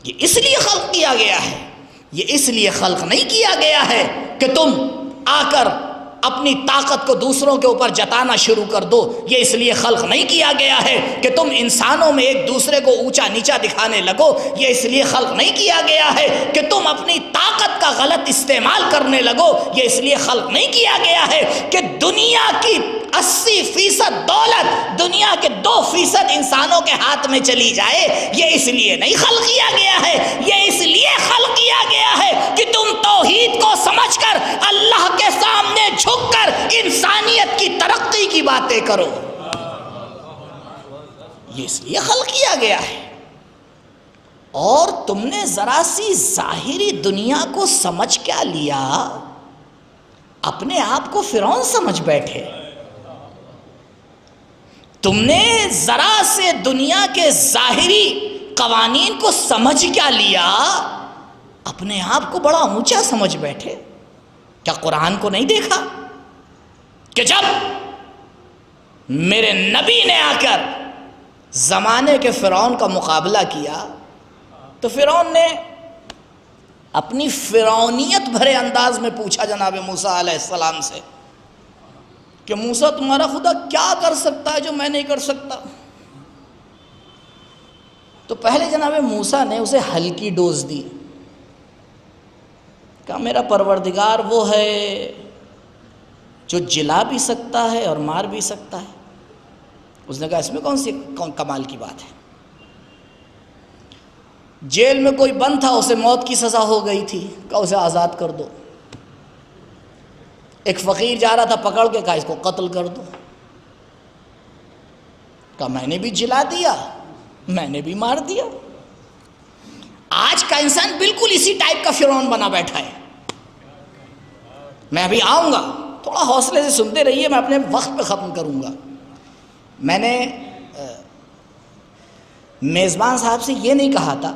Speaker 5: یہ اس لیے خلق کیا گیا ہے، یہ اس لیے خلق نہیں کیا گیا ہے کہ تم آ کر اپنی طاقت کو دوسروں کے اوپر جتانا شروع کر دو. یہ اس لیے خلق نہیں کیا گیا ہے کہ تم انسانوں میں ایک دوسرے کو اونچا نیچا دکھانے لگو. یہ اس لیے خلق نہیں کیا گیا ہے کہ تم اپنی طاقت کا غلط استعمال کرنے لگو. یہ اس لیے خلق نہیں کیا گیا ہے کہ دنیا کی 80% دولت دنیا کے 2% انسانوں کے ہاتھ میں چلی جائے. یہ اس لیے نہیں خلق کیا گیا ہے، یہ اس لیے خلق کیا گیا ہے کہ تم توحید کو سمجھ کر اللہ کے سامنے جھک کر انسانیت کی ترقی کی باتیں کرو. یہ اس لیے خلق کیا گیا ہے. اور تم نے ذرا سی ظاہری دنیا کو سمجھ کیا لیا؟ اپنے آپ کو فرعون سمجھ بیٹھے. تم نے ذرا سے دنیا کے ظاہری قوانین کو سمجھ کیا لیا؟ اپنے آپ کو بڑا اونچا سمجھ بیٹھے. کیا قرآن کو نہیں دیکھا کہ جب میرے نبی نے آ کر زمانے کے فرعون کا مقابلہ کیا تو فرعون نے اپنی فرعونیت بھرے انداز میں پوچھا جناب موسیٰ علیہ السلام سے کہ موسیٰ تمہارا خدا کیا کر سکتا ہے جو میں نہیں کر سکتا؟ تو پہلے جناب موسیٰ نے اسے ہلکی ڈوز دی. کہا میرا پروردگار وہ ہے جو جلا بھی سکتا ہے اور مار بھی سکتا ہے. اس نے کہا اس میں کون سی کمال کی بات ہے؟ جیل میں کوئی بند تھا، اسے موت کی سزا ہو گئی تھی، کہا اسے آزاد کر دو. ایک فقیر جا رہا تھا، پکڑ کے کہا اس کو قتل کر دو. کہا میں نے بھی جلا دیا، میں نے بھی مار دیا. آج کا انسان بالکل اسی ٹائپ کا فرعون بنا بیٹھا ہے. میں ابھی آؤں گا، تھوڑا حوصلے سے سنتے رہیے، میں اپنے وقت پہ ختم کروں گا. میں نے میزبان صاحب سے یہ نہیں کہا تھا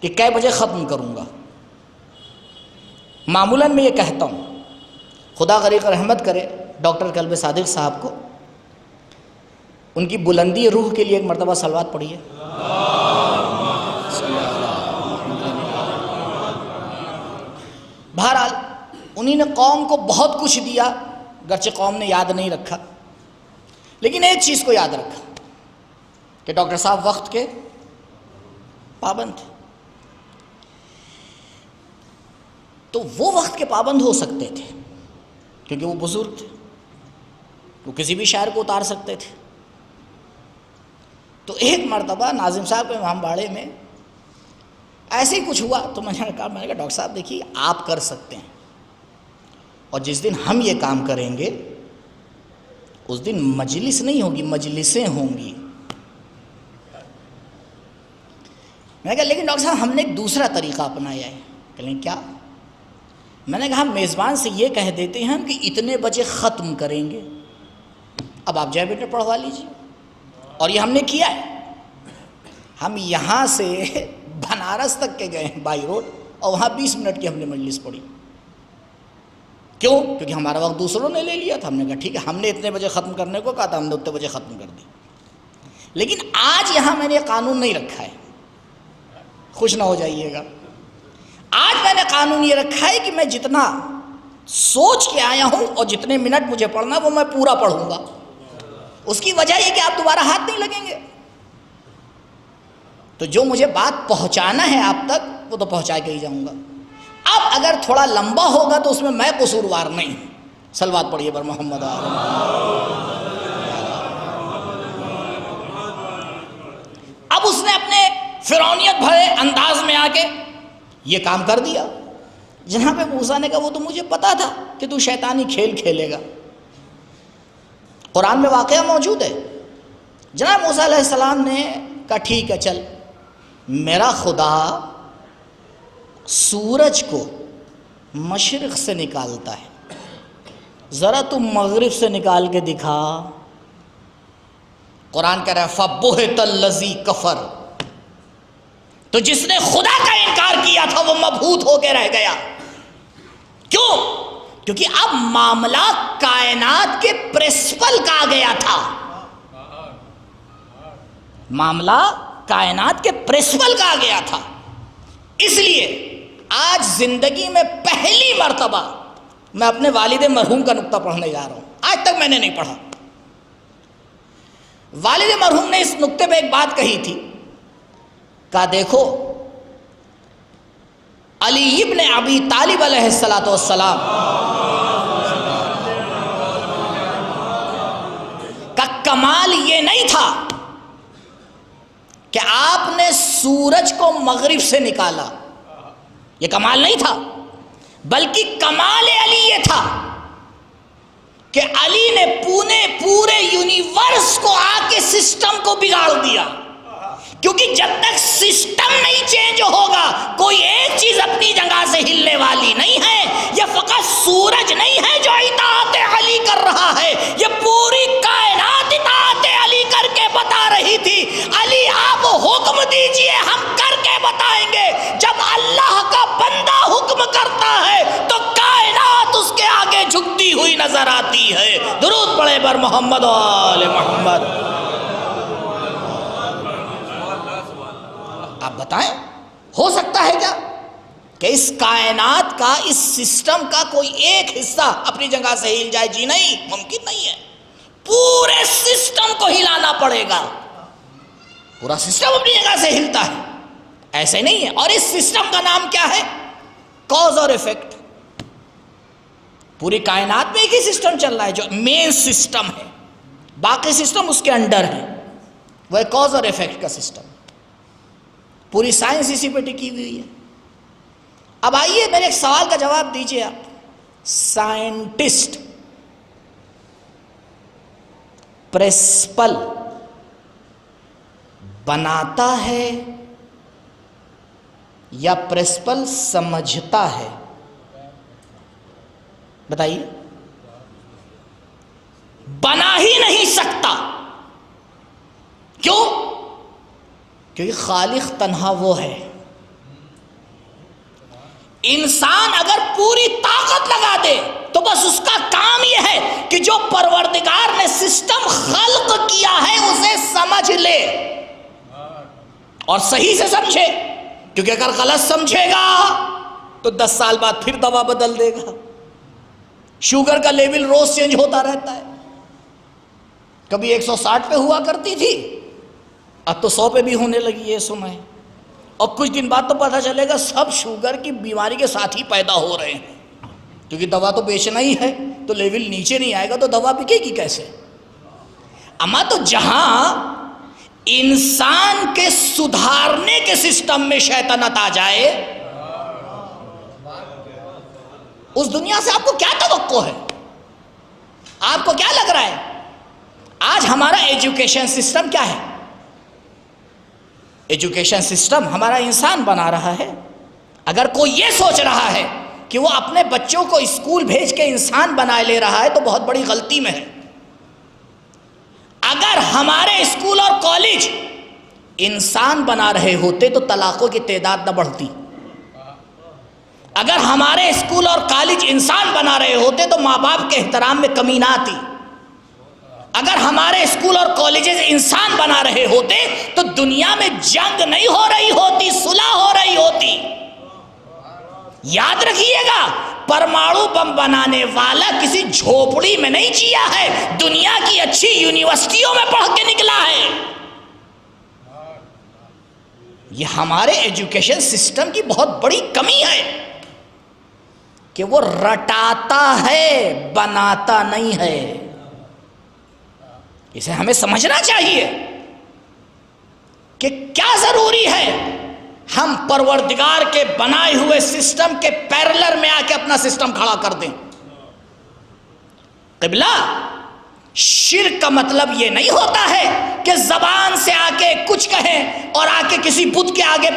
Speaker 5: کہ کئے بجے ختم کروں گا. معمولاً میں یہ کہتا ہوں، خدا غریق رحمت کرے ڈاکٹر قلب صادق صاحب کو، ان کی بلندی روح کے لیے ایک مرتبہ صلوات پڑھیے. بہرحال انہی نے قوم کو بہت کچھ دیا، گرچہ قوم نے یاد نہیں رکھا، لیکن ایک چیز کو یاد رکھا کہ ڈاکٹر صاحب وقت کے پابند تھے. تو وہ وقت کے پابند ہو سکتے تھے کیونکہ وہ بزرگ تھے، وہ کسی بھی شاعر کو اتار سکتے تھے. تو ایک مرتبہ ناظم صاحب کے امام باڑے میں ایسے ہی کچھ ہوا تو میں نے کہا ڈاکٹر صاحب دیکھیے آپ کر سکتے ہیں، اور جس دن ہم یہ کام کریں گے اس دن مجلس نہیں ہوگی، مجلسیں ہوں گی. میں نے کہا لیکن ڈاکٹر صاحب ہم نے ایک دوسرا طریقہ اپنایا ہے. کہیں کیا؟ میں نے کہا میزبان سے یہ کہہ دیتے ہیں ہم کہ اتنے بجے ختم کریں گے، اب آپ جائے بیٹے پڑھوا لیجیے، اور یہ ہم نے کیا ہے. ہم یہاں سے بنارس تک کے گئے ہیں بائی روڈ, اور وہاں 20 منٹ کی ہم نے مجلس پڑھی. کیوں؟ کیونکہ ہمارا وقت دوسروں نے لے لیا تھا. ہم نے کہا ٹھیک ہے, ہم نے اتنے بجے ختم کرنے کو کہا تھا, ہم نے اتنے بجے ختم کر دی. لیکن آج یہاں میں نے قانون نہیں رکھا ہے, خوش نہ ہو جائیے گا. آج میں نے قانون یہ رکھا ہے کہ میں جتنا سوچ کے آیا ہوں اور جتنے منٹ مجھے پڑھنا وہ میں پورا پڑھوں گا. اس کی وجہ یہ کہ آپ دوبارہ ہاتھ نہیں لگیں گے. تو جو مجھے بات پہنچانا ہے آپ تک وہ تو پہنچا کے ہی جاؤں گا. اب اگر تھوڑا لمبا ہوگا تو اس میں قصوروار نہیں. صلوات پڑھیے بر محمد. اب اس نے اپنے فرعونیت بھرے انداز میں آ کے یہ کام کر دیا. جناب موسیٰ نے کہا وہ تو مجھے پتا تھا کہ تو شیطانی کھیل کھیلے گا. قرآن میں واقعہ موجود ہے. جناب موسیٰ علیہ السلام نے کہا ٹھیک ہے چل, میرا خدا سورج کو مشرق سے نکالتا ہے, ذرا تم مغرب سے نکال کے دکھا. قرآن کہہ رہا ہے فَبُهِتَ الَّذِي كَفَرَ, تو جس نے خدا کا انکار کیا تھا وہ مبہوت ہو کے رہ گیا. کیوں؟ کیونکہ اب معاملہ کائنات کے پرنسپل کا آ گیا تھا. معاملہ کائنات کے پرنسپل کا آ گیا تھا. اس لیے آج زندگی میں پہلی مرتبہ میں اپنے والد مرحوم کا نقطہ پڑھنے جا رہا ہوں. آج تک میں نے نہیں پڑھا. والد مرحوم نے اس نقطے پہ ایک بات کہی تھی, کہا دیکھو علی ابن ابی طالب علیہ السلام کا کمال یہ نہیں تھا کہ آپ نے سورج کو مغرب سے نکالا, یہ کمال نہیں تھا, بلکہ کمال علی یہ تھا کہ علی نے پورے یونیورس کو آ کے سسٹم کو بگاڑ دیا. کیونکہ جب تک سسٹم نہیں چینج ہوگا کوئی ایک چیز اپنی جگہ سے ہلنے والی نہیں ہے. یہ فقط سورج نہیں ہے جو اطاعت علی کر رہا ہے, یہ پوری کائنات اطاعت علی کر کے بتا رہی تھی. علی آپ حکم دیجئے ہم کر کے بتائیں گے. جب اللہ کا بندہ حکم کرتا ہے تو کائنات اس کے آگے جھکتی ہوئی نظر آتی ہے. درود پڑھے بر محمد و آل محمد. آپ بتائیں ہو سکتا ہے کیا کہ اس کائنات کا, اس سسٹم کا کوئی ایک حصہ اپنی جگہ سے ہل جائے؟ جی نہیں, ممکن نہیں ہے. پورے سسٹم کو ہلانا پڑے گا. پورا سسٹم اپنی جگہ سے ہلتا ہے, ایسے نہیں ہے. اور اس سسٹم کا نام کیا ہے؟ کاز اور ایفیکٹ. پوری کائنات میں ایک ہی سسٹم چل رہا ہے جو مین سسٹم ہے, باقی سسٹم اس کے انڈر ہے. وہ ہے کاز اور ایفیکٹ کا سسٹم. پوری سائنس اسی پہ ٹکی ہوئی ہے. اب آئیے میرے ایک سوال کا جواب دیجئے آپ. سائنٹسٹ پرنسپل بناتا ہے یا پرنسپل سمجھتا ہے؟ بتائیے. بنا ہی نہیں سکتا. کیوں؟ کیونکہ خالق تنہا وہ ہے. انسان اگر پوری طاقت لگا دے تو بس اس کا کام یہ ہے کہ جو پروردگار نے سسٹم خلق کیا ہے اسے سمجھ لے اور صحیح سے سمجھے. کیونکہ اگر غلط سمجھے گا تو 10 سال بعد پھر دوا بدل دے گا. شوگر کا لیول روز چینج ہوتا رہتا ہے. کبھی 160 پہ ہوا کرتی تھی, اب تو 100 پہ بھی ہونے لگی ہے سنیں. اور کچھ دن بعد تو پتہ چلے گا سب شوگر کی بیماری کے ساتھ ہی پیدا ہو رہے ہیں. کیونکہ دوا تو بیچنا ہی ہے, تو لیول نیچے نہیں آئے گا تو دوا بکے گی کیسے؟ اما تو جہاں انسان کے سدھارنے کے سسٹم میں شیطنت آ جائے, اس دنیا سے آپ کو کیا توقع ہے؟ آپ کو کیا لگ رہا ہے؟ آج ہمارا ایجوکیشن سسٹم کیا ہے؟ ایجوکیشن سسٹم ہمارا انسان بنا رہا ہے. اگر کوئی یہ سوچ رہا ہے کہ وہ اپنے بچوں کو اسکول بھیج کے انسان بنا لے رہا ہے تو بہت بڑی غلطی میں ہے. اگر ہمارے ہمارے اسکول اور کالج انسان بنا رہے ہوتے تو طلاقوں کی تعداد نہ بڑھتی. اگر ہمارے اسکول اور کالج انسان بنا رہے ہوتے تو ماں باپ کے احترام میں کمی نہ آتی. اگر ہمارے اسکول اور کالجز انسان بنا رہے ہوتے تو دنیا میں جنگ نہیں ہو رہی ہوتی، صلح ہو رہی ہوتی. یاد رکھیے گا، پرمانو بم بنانے والا کسی جھوپڑی میں نہیں جیا ہے، دنیا کی اچھی یونیورسٹیوں میں پڑھ کے نکلا ہے. یہ ہمارے ایجوکیشن سسٹم کی بہت بڑی کمی ہے کہ وہ رٹاتا ہے، بناتا نہیں ہے. اسے ہمیں سمجھنا چاہیے کہ کیا ضروری ہے ہم پروردگار کے بنائے ہوئے سسٹم کے پیرلر میں آ کے اپنا سسٹم کھڑا کر دیں. قبلہ، شرک کا مطلب یہ نہیں ہوتا ہے کہ زبان سے آ کے کچھ کہیں اور آ کے کسی بت کے آگے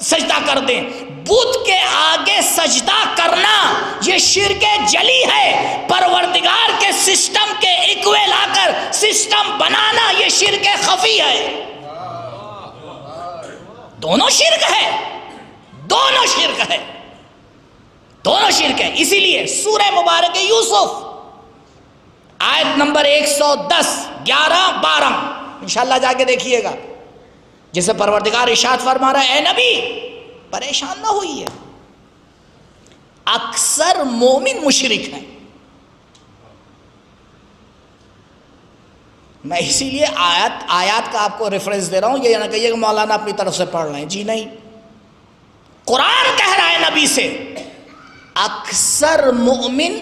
Speaker 5: سجدہ کر دیں. بت کے آگے سجدہ کرنا یہ شرک جلی ہے. پروردگار کے سسٹم کے اکوے لا کر سسٹم بنانا یہ شرک خفی ہے. دونوں شرک ہے، دونوں شرک ہے، دونوں شرک ہے. اسی لیے سورہ مبارک یوسف آیت نمبر 110، 11، 12 انشاءاللہ جا کے دیکھیے گا، جسے پروردگار ارشاد فرما رہا ہے، اے نبی پریشان نہ ہوئیے، اکثر مومن مشرک ہیں. میں اسی لیے آیات کا آپ کو ریفرنس دے رہا ہوں، یہ نہ کہیے کہ مولانا اپنی طرف سے پڑھ رہے ہیں. جی نہیں، قرآن کہہ رہا ہے نبی سے اکثر مومن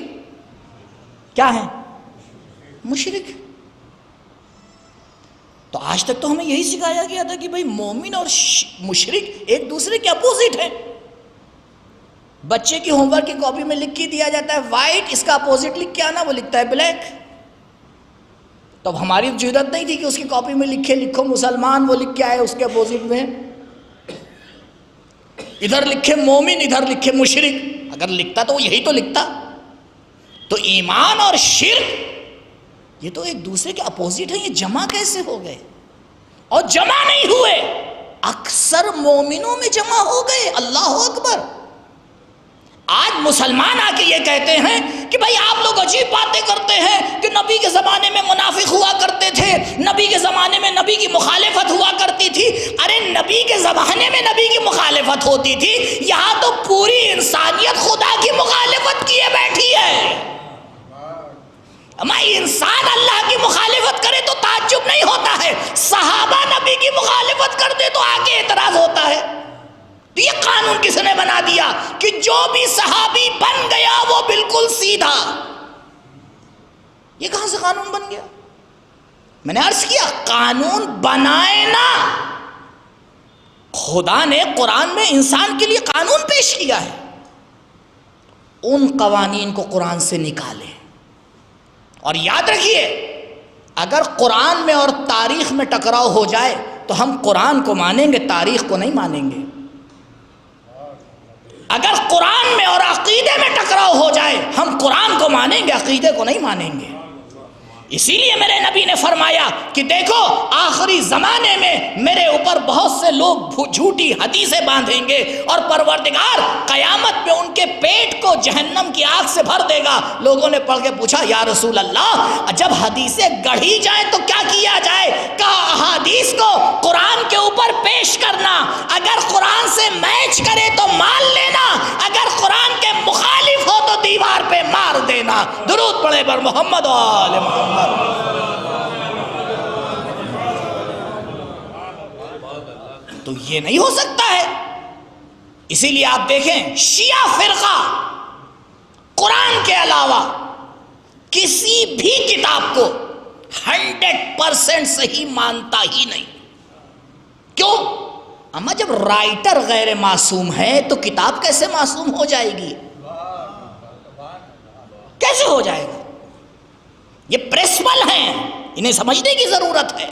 Speaker 5: کیا ہیں؟ مشرک. تو آج تک تو ہمیں یہی سکھایا گیا تھا کہ بھئی مومن اور مشرک ایک دوسرے کے اپوزٹ ہیں. بچے کی ہوم ورک کی کاپی میں لکھ کے دیا جاتا ہے وائٹ، اس کا اپوزٹ لکھ کے آنا، وہ لکھتا ہے بلیک. تو اب ہماری جرات نہیں تھی کہ اس کی کاپی میں لکھو مسلمان، وہ لکھ کے آئے اس کے اپوزٹ میں، ادھر لکھے مومن ادھر لکھے مشرک. اگر لکھتا تو وہ یہی تو لکھتا. تو ایمان اور شرک یہ تو ایک دوسرے کے اپوزٹ ہیں، یہ جمع کیسے ہو گئے؟ اور جمع نہیں ہوئے، اکثر مومنوں میں جمع ہو گئے. اللہ اکبر. آج مسلمان آ کے یہ کہتے ہیں کہ بھائی آپ لوگ عجیب باتیں کرتے ہیں کہ نبی کے زمانے میں منافق ہوا کرتے تھے، نبی کے زمانے میں نبی کی مخالفت ہوا کرتی تھی. ارے نبی کے زمانے میں نبی کی مخالفت ہوتی تھی، یہاں تو پوری انسانیت خدا کی مخالفت کیے بیٹھی ہے. میں انسان اللہ کی مخالفت کرے تو تعجب نہیں ہوتا ہے، صحابہ نبی کی مخالفت کر دے تو آگے اعتراض ہوتا ہے. یہ قانون کس نے بنا دیا کہ جو بھی صحابی بن گیا وہ بالکل سیدھا؟ یہ کہاں سے قانون بن گیا؟ میں نے عرض کیا قانون بنائے نا، خدا نے قرآن میں انسان کے لیے قانون پیش کیا ہے، ان قوانین کو قرآن سے نکالے. اور یاد رکھیے اگر قرآن میں اور تاریخ میں ٹکراؤ ہو جائے تو ہم قرآن کو مانیں گے، تاریخ کو نہیں مانیں گے. اگر قرآن میں اور عقیدے میں ٹکراؤ ہو جائے ہم قرآن کو مانیں گے، عقیدے کو نہیں مانیں گے. اسی لیے میرے نبی نے فرمایا کہ دیکھو آخری زمانے میں میرے اوپر بہت سے لوگ جھوٹی حدیثیں باندھیں گے اور پروردگار قیامت میں ان کے پیٹ کو جہنم کی آگ سے بھر دے گا. لوگوں نے پڑھ کے پوچھا یا رسول اللہ جب حدیثیں گڑھی جائیں تو کیا کیا جائے؟ کہا احادیث کو قرآن کے اوپر پیش کرنا، اگر قرآن سے میچ کرے تو مان لینا، اگر قرآن کے مخالف ہو تو دیوار پہ مار دینا. درود پڑھے بر محمد و آل محمد. تو یہ نہیں ہو سکتا ہے. اسی لیے آپ دیکھیں شیعہ فرقہ قرآن کے علاوہ کسی بھی کتاب کو 100% صحیح مانتا ہی نہیں. کیوں؟ اما جب رائٹر غیر معصوم ہے تو کتاب کیسے معصوم ہو جائے گی؟ کیسے ہو جائے گا؟ یہ پرنسپل ہیں، انہیں سمجھنے کی ضرورت ہے.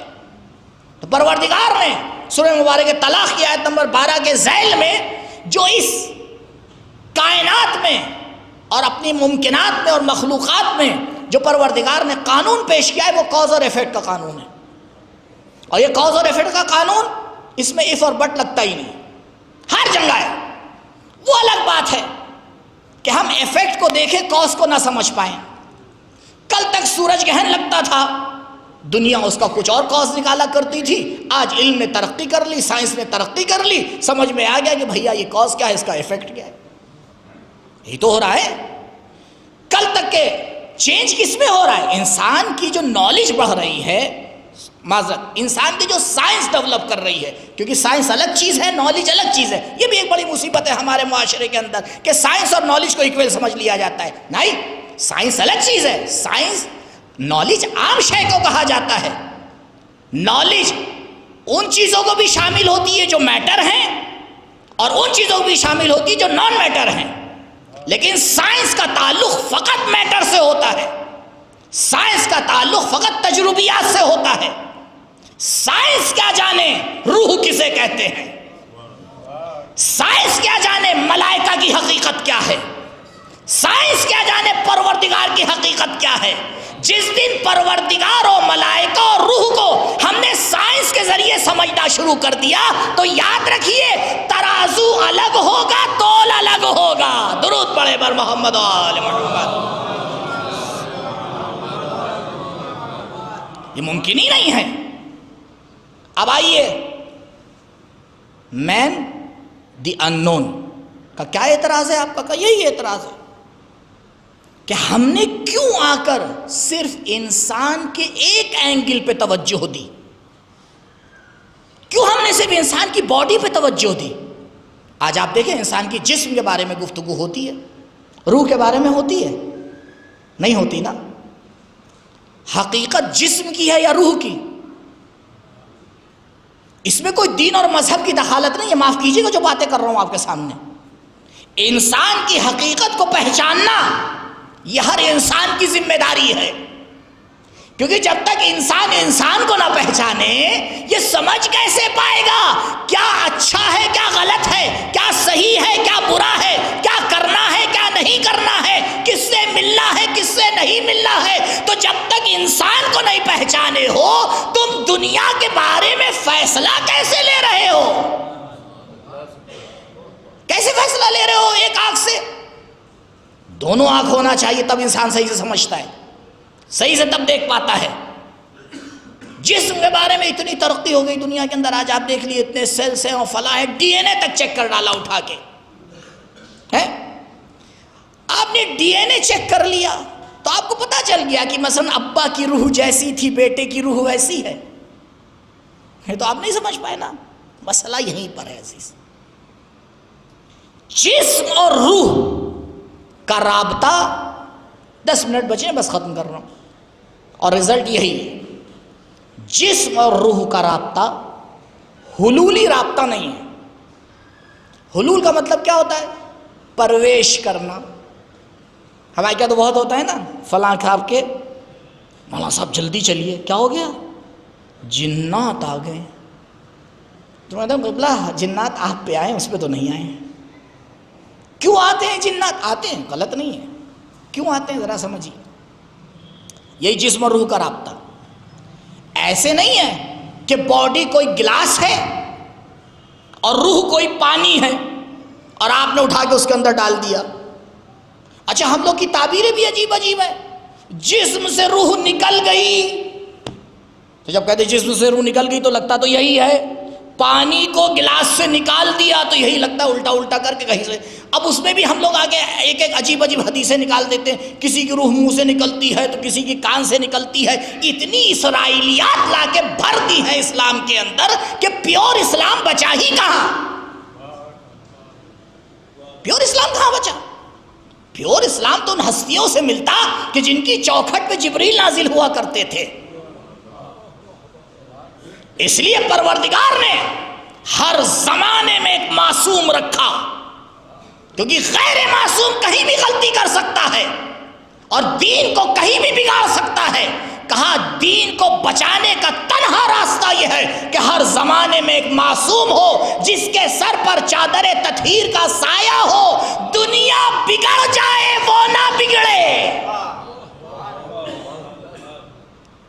Speaker 5: تو پروردگار نے سورہ مبارک طلاق کی آیت نمبر 12 کے ذیل میں جو اس کائنات میں اور اپنی ممکنات میں اور مخلوقات میں جو پروردگار نے قانون پیش کیا ہے وہ کاز اور ایفیکٹ کا قانون ہے. اور یہ کاز اور ایفیکٹ کا قانون، اس میں اف اور بٹ لگتا ہی نہیں، ہر جگہ ہے۔ وہ الگ بات ہے کہ ہم ایفیکٹ کو دیکھیں، کاز کو نہ سمجھ پائیں۔ کل تک سورج گرہن لگتا تھا، دنیا اس کا کچھ اور کاز نکالا کرتی تھی، آج علم نے ترقی کر لی، سائنس نے ترقی کر لی، سمجھ میں آ گیا کہ بھیا یہ کاز کیا ہے، اس کا ایفیکٹ کیا ہے۔ یہی تو ہو رہا ہے۔ کل تک کے چینج کس میں ہو رہا ہے؟ انسان کی جو نالج بڑھ رہی ہے، معذرت، انسان کی جو سائنس ڈیولپ کر رہی ہے، کیونکہ سائنس الگ چیز ہے، نالج الگ چیز ہے۔ یہ بھی ایک بڑی مصیبت ہے ہمارے معاشرے کے اندر کہ سائنس اور نالج کو ایکویل سمجھ لیا جاتا ہے۔ نہیں، سائنس الگ چیز ہے۔ سائنس، نالج عام شے کو کہا جاتا ہے۔ نالج ان چیزوں کو بھی شامل ہوتی ہے جو میٹر ہیں، اور ان چیزوں کو بھی شامل ہوتی ہے جو نان میٹر ہیں، لیکن سائنس کا تعلق فقط میٹر سے ہوتا ہے، سائنس کا تعلق فقط تجربیات سے ہوتا ہے۔ سائنس کیا جانے روح کسے کہتے ہیں، سائنس کیا جانے ملائکہ کی حقیقت کیا ہے، سائنس کیا جانے پروردگار کی حقیقت کیا ہے۔ جس دن پروردگار و ملائکہ اور روح کو ہم نے سائنس کے ذریعے سمجھنا شروع کر دیا تو یاد رکھیے ترازو الگ ہوگا، تول الگ ہوگا۔ درود پڑھے بر محمد و آل محمد۔ یہ ممکن ہی نہیں ہے۔ اب آئیے مین دی ان نون کا کیا اعتراض ہے آپ کا؟ یہی اعتراض ہے کہ ہم نے کیوں آ کر صرف انسان کے ایک اینگل پہ توجہ دی، کیوں ہم نے صرف انسان کی باڈی پہ توجہ دی۔ آج آپ دیکھیں انسان کی جسم کے بارے میں گفتگو ہوتی ہے، روح کے بارے میں ہوتی ہے؟ نہیں ہوتی نا۔ حقیقت جسم کی ہے یا روح کی؟ اس میں کوئی دین اور مذہب کی دخالت نہیں ہے، معاف کیجیے گا جو باتیں کر رہا ہوں آپ کے سامنے۔ انسان کی حقیقت کو پہچاننا یہ ہر انسان کی ذمہ داری ہے، کیونکہ جب تک انسان انسان کو نہ پہچانے یہ سمجھ کیسے پائے گا کیا اچھا ہے کیا غلط ہے، کیا صحیح ہے کیا برا ہے، کیا کرنا ہے کیا نہیں کرنا ہے، کس سے ملنا ہے کس سے نہیں ملنا ہے۔ تو جب تک انسان کو نہیں پہچانے ہو تم دنیا کے بارے میں فیصلہ کیسے لے رہے ہو؟ کیسے فیصلہ لے رہے ہو ایک آنکھ سے؟ دونوں آنکھ ہونا چاہیے تب انسان صحیح سے سمجھتا ہے، صحیح سے تب دیکھ پاتا ہے۔ جسم کے بارے میں اتنی ترقی ہو گئی دنیا کے اندر، آج آپ دیکھ لیے اتنے سیلز ہیں اور فلاں ہے، ڈی این اے تک چیک کر ڈالا اٹھا کے ہے۔ آپ نے ڈی این اے چیک کر لیا تو آپ کو پتا چل گیا کہ مثلا ابا کی روح جیسی تھی بیٹے کی روح ویسی ہے، تو آپ نہیں سمجھ پائے نا۔ مسئلہ یہیں پر ہے عزیز، جسم اور روح کا رابطہ 10 منٹ بچے بس ختم کر رہا ہوں، اور رزلٹ یہی ہے، جسم اور روح کا رابطہ حلولی رابطہ نہیں ہے۔ حلول کا مطلب کیا ہوتا ہے؟ پرویش کرنا۔ ہمارے کیا تو بہت ہوتا ہے نا، فلاں کھاپ کے مولانا صاحب جلدی چلیے، کیا ہو گیا؟ جنات آ گئے۔ تو مطلب قبلہ جنات آپ پہ آئے اس پہ تو نہیں آئے۔ کیوں آتے ہیں جنات؟ آتے ہیں، غلط نہیں ہے، کیوں آتے ہیں ذرا سمجھیے۔ یہی جسم اور روح کا رابطہ۔ ایسے نہیں ہے کہ باڈی کوئی گلاس ہے اور روح کوئی پانی ہے اور آپ نے اٹھا کے اس کے اندر ڈال دیا۔ اچھا ہم لوگ کی تعبیریں بھی عجیب عجیب ہیں، جسم سے روح نکل گئی، تو جب کہتے جسم سے روح نکل گئی تو لگتا تو یہی ہے، پانی کو گلاس سے نکال دیا تو یہی لگتا ہے الٹا الٹا کر کے کہیں سے۔ اب اس میں بھی ہم لوگ آگے ایک ایک عجیب عجیب حدیثیں نکال دیتے ہیں، کسی کی روح منہ سے نکلتی ہے تو کسی کی کان سے نکلتی ہے۔ اتنی اسرائیلیات لا کے بھر دی ہیں اسلام کے اندر کہ پیور اسلام بچا ہی کہاں؟ پیور اسلام کہاں بچا؟ پیور اسلام تو ان ہستیوں سے ملتا کہ جن کی چوکھٹ پہ جبریل نازل ہوا کرتے تھے۔ اس لیے پروردگار نے ہر زمانے میں ایک معصوم رکھا، کیونکہ غیر معصوم کہیں بھی غلطی کر سکتا ہے اور دین کو کہیں بھی بگاڑ سکتا ہے۔ کہا دین کو بچانے کا تنہا راستہ یہ ہے کہ ہر زمانے میں ایک معصوم ہو جس کے سر پر چادر تطہیر کا سایہ ہو، دنیا بگڑ جائے وہ نہ بگڑے۔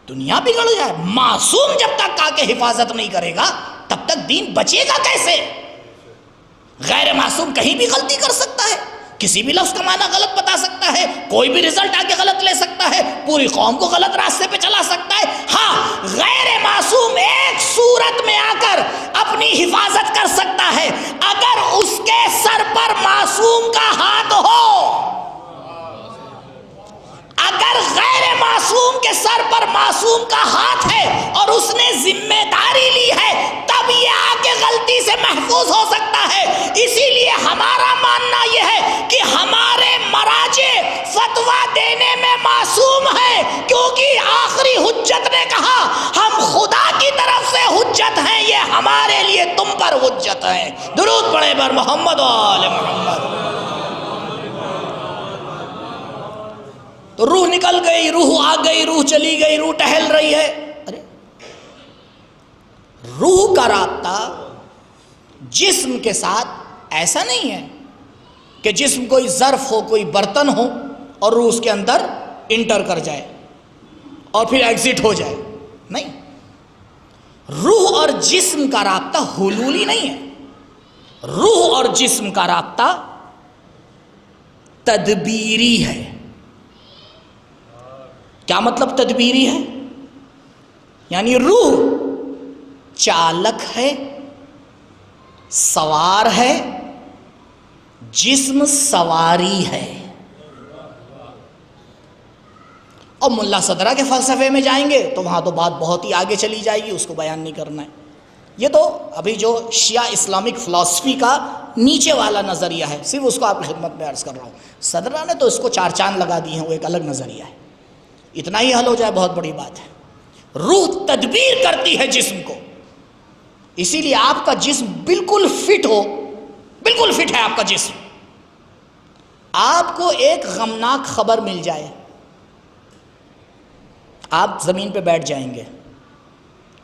Speaker 5: دنیا بگڑ جائے. معصوم جب تک آ کے حفاظت نہیں کرے گا تب تک دین بچے گا کیسے؟ غیر معصوم کہیں بھی غلطی کر سکتا ہے، کسی بھی لفظ کا معنی غلط بتا سکتا ہے، کوئی بھی رزلٹ آ کے غلط لے سکتا ہے، پوری قوم کو غلط راستے پہ چلا سکتا ہے. ہاں غیر معصوم ایک صورت میں آ کر اپنی حفاظت کر سکتا ہے، اگر اس کے سر پر معصوم کا ہاتھ ہو. اگر غیر معصوم کے سر پر معصوم کا ہاتھ ہے اور اس نے ذمہ داری لی ہے تب یہ آ کے غلطی سے محفوظ ہو سکتا ہے. اسی لیے ہمارا ماننا یہ ہے کہ ہمارے مراجع فتویٰ دینے میں معصوم ہیں، کیونکہ آخری حجت نے کہا ہم خدا کی طرف سے حجت ہیں، یہ ہمارے لیے تم پر حجت ہیں. درود پڑھیں بر محمد و آل محمد. تو روح نکل گئی، روح آ گئی، روح چلی گئی، روح ٹہل رہی ہے. ارے روح کا رابطہ جسم کے ساتھ ایسا نہیں ہے کہ جسم کوئی ظرف ہو، کوئی برتن ہو اور روح اس کے اندر انٹر کر جائے اور پھر ایگزٹ ہو جائے. نہیں، روح اور جسم کا رابطہ حلولی نہیں ہے. روح اور جسم کا رابطہ تدبیری ہے. کیا مطلب تدبیری ہے؟ یعنی روح چالک ہے، سوار ہے، جسم سواری ہے. اور ملا صدرہ کے فلسفے میں جائیں گے تو وہاں تو بات بہت ہی آگے چلی جائے گی، اس کو بیان نہیں کرنا ہے. یہ تو ابھی جو شیعہ اسلامک فلسفی کا نیچے والا نظریہ ہے، صرف اس کو آپ کی خدمت میں عرض کر رہا ہوں. صدرہ نے تو اس کو 4 چاند لگا دی ہیں، وہ ایک الگ نظریہ ہے. اتنا ہی حل ہو جائے بہت بڑی بات ہے. روح تدبیر کرتی ہے جسم کو. اسی لیے آپ کا جسم بالکل فٹ ہو، بالکل فٹ ہے آپ کا جسم. آپ کو ایک غمناک خبر مل جائے، آپ زمین پہ بیٹھ جائیں گے.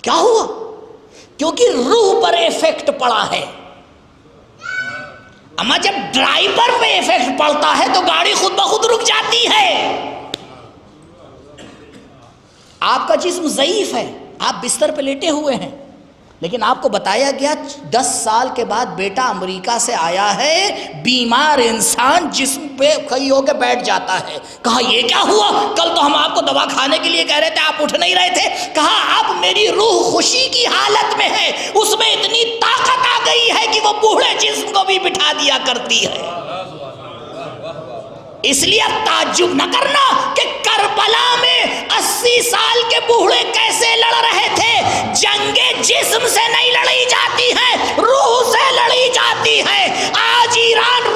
Speaker 5: کیا ہوا؟ کیونکہ روح پر ایفیکٹ پڑا ہے. اما جب ڈرائیور پہ ایفیکٹ پڑتا ہے تو گاڑی خود بخود رک جاتی ہے. آپ کا جسم ضعیف ہے، آپ بستر پہ لیٹے ہوئے ہیں، لیکن آپ کو بتایا گیا 10 سال کے بعد بیٹا امریکہ سے آیا ہے، بیمار انسان جسم پہ کھڑی ہو کے بیٹھ جاتا ہے. کہا یہ کیا ہوا؟ کل تو ہم آپ کو دوا کھانے کے لیے کہہ رہے تھے، آپ اٹھ نہیں رہے تھے. کہا اب میری روح خوشی کی حالت میں ہے، اس میں اتنی طاقت آ گئی ہے کہ وہ بوڑھے جسم کو بھی بٹھا دیا کرتی ہے. اس لیے اب تعجب نہ کرنا کہ کربلا میں 80 سال کے بوڑھے کیسے لڑ رہے تھے. جنگیں جسم سے نہیں لڑی جاتی ہیں، روح سے لڑی جاتی ہے. آج ایران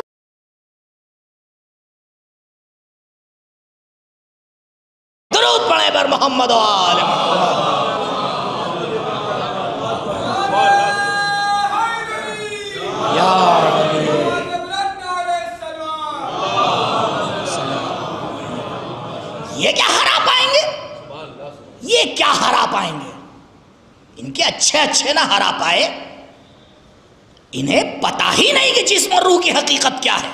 Speaker 5: درود پڑھے بر محمد و آل محمد. یہ کیا ہرا پائیں گے؟ یہ کیا ہرا پائیں گے؟ ان کے اچھے نہ ہرا پائے. انہیں پتا ہی نہیں کہ جسم اور روح کی حقیقت کیا ہے.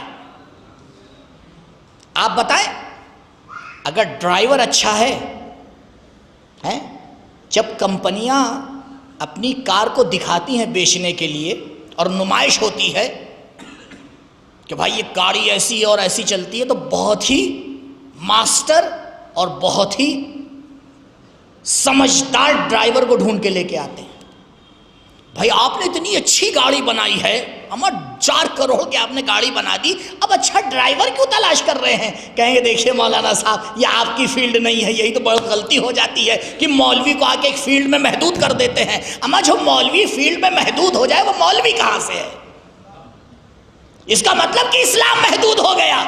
Speaker 5: آپ بتائیں، اگر ڈرائیور اچھا ہے، جب کمپنیاں اپنی کار کو دکھاتی ہیں بیچنے کے لیے اور نمائش ہوتی ہے کہ بھائی یہ گاڑی ایسی اور ایسی چلتی ہے، تو بہت ہی ماسٹر اور بہت ہی سمجھدار ڈرائیور کو ڈھونڈ کے لے کے آتے ہیں. بھائی آپ نے اتنی اچھی گاڑی بنائی ہے، اما 4 کروڑ کی آپ نے گاڑی بنا دی، اب اچھا ڈرائیور کیوں تلاش کر رہے ہیں؟ کہیں گے دیکھیے مولانا صاحب، یہ آپ کی فیلڈ نہیں ہے. یہی تو بہت غلطی ہو جاتی ہے کہ مولوی کو آ کے ایک فیلڈ میں محدود کر دیتے ہیں. اما جو مولوی فیلڈ میں محدود ہو جائے وہ مولوی کہاں سے ہے؟ اس کا مطلب کہ اسلام محدود ہو گیا.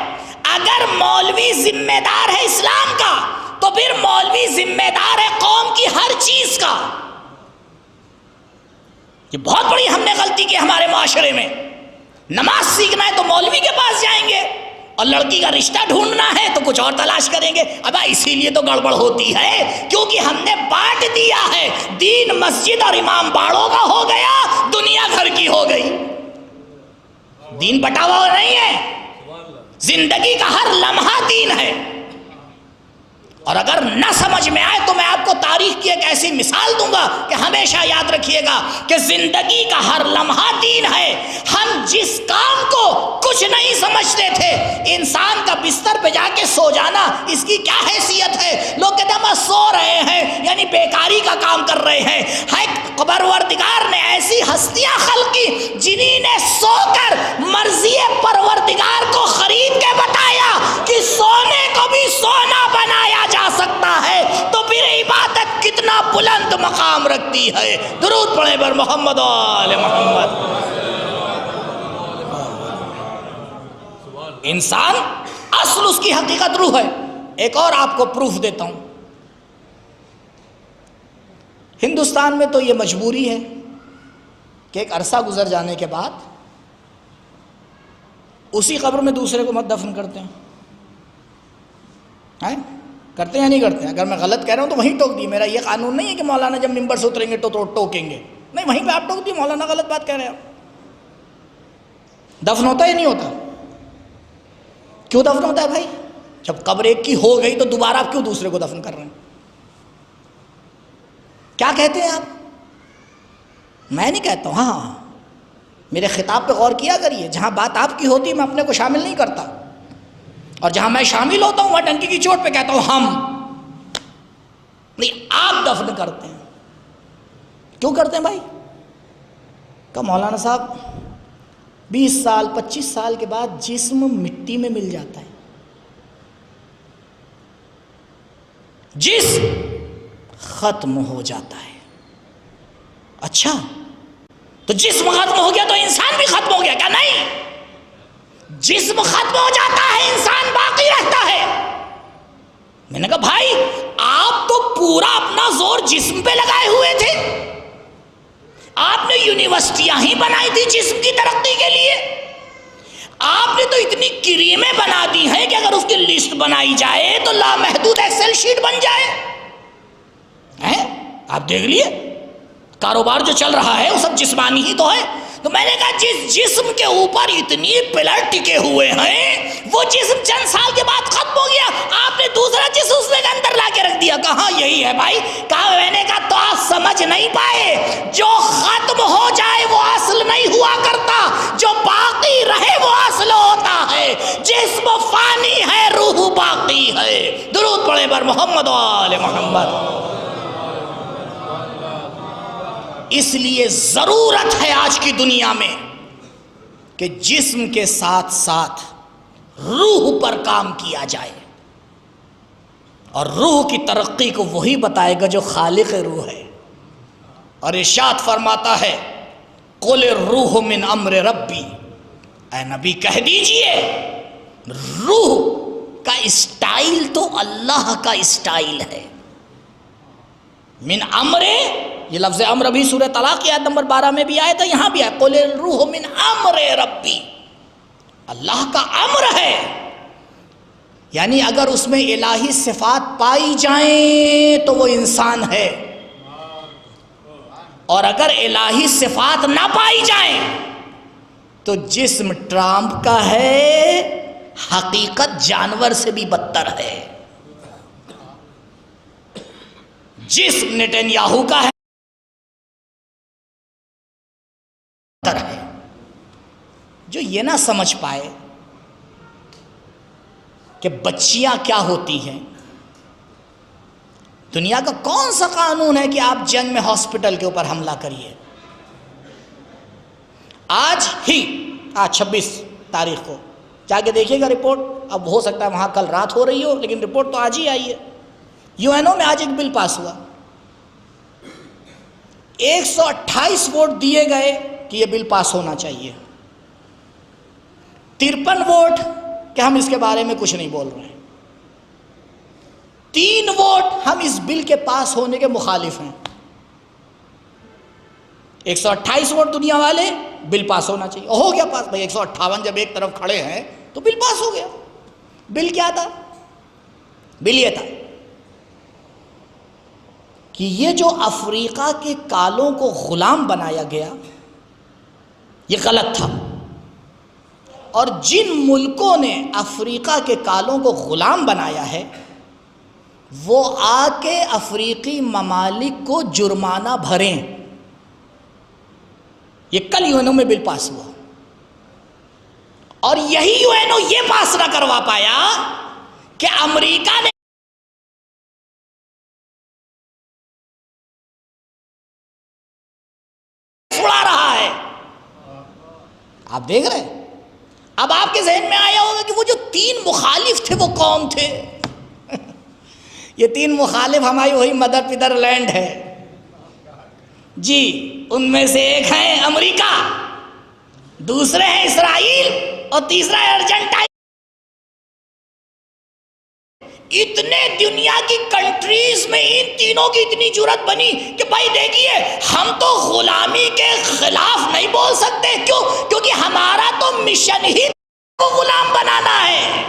Speaker 5: اگر مولوی ذمہ دار ہے اسلام کا تو پھر مولوی ذمہ دار ہے قوم کی ہر چیز کا. یہ بہت بڑی ہم نے غلطی کی ہمارے معاشرے میں. نماز سیکھنا ہے تو مولوی کے پاس جائیں گے، اور لڑکی کا رشتہ ڈھونڈنا ہے تو کچھ اور تلاش کریں گے. ابا اسی لیے تو گڑبڑ ہوتی ہے، کیونکہ ہم نے بانٹ دیا ہے. دین مسجد اور امام باڑوں کا ہو گیا، دنیا گھر کی ہو گئی. دین بٹا ہوا نہیں ہے، زندگی کا ہر لمحہ دین ہے. اور اگر نہ سمجھ میں آئے تو میں آپ کو تاریخ کی ایک ایسی مثال دوں گا کہ ہمیشہ یاد رکھیے گا کہ زندگی کا ہر لمحہ دین ہے۔ ہم جس کام کو کچھ نہیں سمجھتے تھے، انسان کا بستر پہ جا کے سو جانا، اس کی کیا حیثیت ہے؟ لوگ کہتے ہیں ہم سو رہے ہیں، یعنی بیکاری کا کام کر رہے ہیں۔ پروردگار نے ایسی ہستیاں خلق کی جنہیں نے سو کر مرضی پروردگار کو خرید کے بتایا کہ سونے کو بھی سونا بنایا جا سکتا ہے، تو پھر عبادت کتنا بلند مقام رکھتی ہے۔ درود پڑھیں بر محمد و آل محمد۔ انسان اصل اس کی حقیقت روح ہے۔ ایک اور آپ کو پروف دیتا ہوں، ہندوستان میں تو یہ مجبوری ہے کہ ایک عرصہ گزر جانے کے بعد اسی قبر میں دوسرے کو مت دفن کرتے ہیں۔ کرتے ہیں یا نہیں کرتے ہیں؟ اگر میں غلط کہہ رہا ہوں تو وہیں ٹوک دی۔ میرا یہ قانون نہیں ہے کہ مولانا جب ممبر سے اتریں گے تو ٹوکیں گے، نہیں، وہیں پہ آپ ٹوک دی، مولانا غلط بات کہہ رہے ہیں۔ دفن ہوتا ہے یا نہیں ہوتا؟ کیوں دفن ہوتا ہے بھائی؟ جب قبر ایک کی ہو گئی تو دوبارہ آپ کیوں دوسرے کو دفن کر رہے ہیں؟ کیا کہتے ہیں آپ؟ میں نہیں کہتا ہوں، ہاں میرے خطاب پہ غور کیا کریے، جہاں بات آپ کی ہوتی ہے میں اپنے کو شامل نہیں کرتا، اور جہاں میں شامل ہوتا ہوں وہاں ٹنکی کی چوٹ پہ کہتا ہوں ہم نہیں، آپ دفن کرتے ہیں۔ کیوں کرتے ہیں بھائی؟ کہ مولانا صاحب 20 سال 25 سال کے بعد جسم مٹی میں مل جاتا ہے، جسم ختم ہو جاتا ہے۔ اچھا تو جسم ختم ہو گیا تو انسان بھی ختم ہو گیا کیا؟ نہیں، جسم ختم ہو جاتا ہے، انسان باقی رہتا ہے۔ میں نے کہا بھائی آپ تو پورا اپنا زور جسم پہ لگائے ہوئے تھے، آپ نے یونیورسٹیاں ہی بنائی تھی جسم کی ترقی کے لیے، آپ نے تو اتنی کریمیں بنا دی ہیں کہ اگر اس کی لسٹ بنائی جائے تو لامحدود ایکسل شیٹ بن جائے۔ آپ دیکھ لیے کاروبار جو چل رہا ہے وہ سب جسمانی ہی تو ہے۔ تو میں نے کہا جس جسم کے اوپر اتنی پلر ٹکے ہوئے ہیں وہ جسم چند سال کے بعد ختم ہو گیا، آپ نے دوسرا جسم اس کے اندر لا کے رکھ دیا۔ کہاں یہی ہے بھائی؟ کہا میں نے کہا تو آپ سمجھ نہیں پائے، جو ختم ہو جائے وہ اصل نہیں ہوا کرتا، جو باقی رہے وہ اصل ہوتا ہے۔ جسم فانی ہے، روح باقی ہے۔ درود پڑھیں بر محمد و آل محمد۔ اس لیے ضرورت ہے آج کی دنیا میں کہ جسم کے ساتھ ساتھ روح پر کام کیا جائے، اور روح کی ترقی کو وہی بتائے گا جو خالق روح ہے۔ اور ارشاد فرماتا ہے قل الروح من امر ربی، اے نبی کہہ دیجئے روح کا اسٹائل تو اللہ کا اسٹائل ہے۔ من امر، یہ لفظ امر بھی سورہ طلاق کی آیت نمبر 12 میں بھی آیا تھا، یہاں بھی آیا قل الروح من امر ربی، اللہ کا امر ہے، یعنی اگر اس میں الہی صفات پائی جائیں تو وہ انسان ہے، اور اگر الہی صفات نہ پائی جائیں تو جسم ٹرامپ کا ہے، حقیقت جانور سے بھی بدتر ہے۔ جسم نیتنیاہو کا ہے، جو یہ نہ سمجھ پائے کہ بچیاں کیا ہوتی ہیں۔ دنیا کا کون سا قانون ہے کہ آپ جنگ میں ہاسپٹل کے اوپر حملہ کریے؟ آج 26 تاریخ کو جا کے دیکھیے گا رپورٹ، اب ہو سکتا ہے وہاں کل رات ہو رہی ہو لیکن رپورٹ تو آج ہی آئی ہے۔ UN میں آج ایک بل پاس ہوا، 128 ووٹ دیے گئے کہ یہ بل پاس ہونا چاہیے، 53 ووٹ کہ ہم اس کے بارے میں کچھ نہیں بول رہے ہیں، 3 ووٹ ہم اس بل کے پاس ہونے کے مخالف ہیں۔ 128 ووٹ دنیا والے بل پاس ہونا چاہیے، ہو گیا پاس بھائی 158 جب ایک طرف کھڑے ہیں تو بل پاس ہو گیا۔ بل کیا تھا؟ بل یہ تھا کہ یہ جو افریقہ کے کالوں کو غلام بنایا گیا یہ غلط تھا، اور جن ملکوں نے افریقہ کے کالوں کو غلام بنایا ہے وہ آ کے افریقی ممالک کو جرمانہ بھریں. یہ کل یو این او میں بل پاس ہوا اور یہی یو این او یہ پاس نہ کروا پایا کہ امریکہ نے اڑا رہا ہے. آپ دیکھ رہے ہیں. اب آپ کے ذہن میں آیا ہوگا کہ وہ جو 3 مخالف تھے وہ کون تھے؟ یہ 3 مخالف ہماری وہی مدر پدر لینڈ ہے جی. ان میں سے ایک ہے امریکہ، دوسرے ہیں اسرائیل اور تیسرا ہے ارجنٹائن. اتنے دنیا کی کنٹریز میں ان تینوں کی اتنی جرات بنی کہ بھائی دیکھیے ہم تو غلامی کے خلاف نہیں بول سکتے. کیوں؟ کیونکہ ہمارا تو مشن ہی کو غلام بنانا ہے.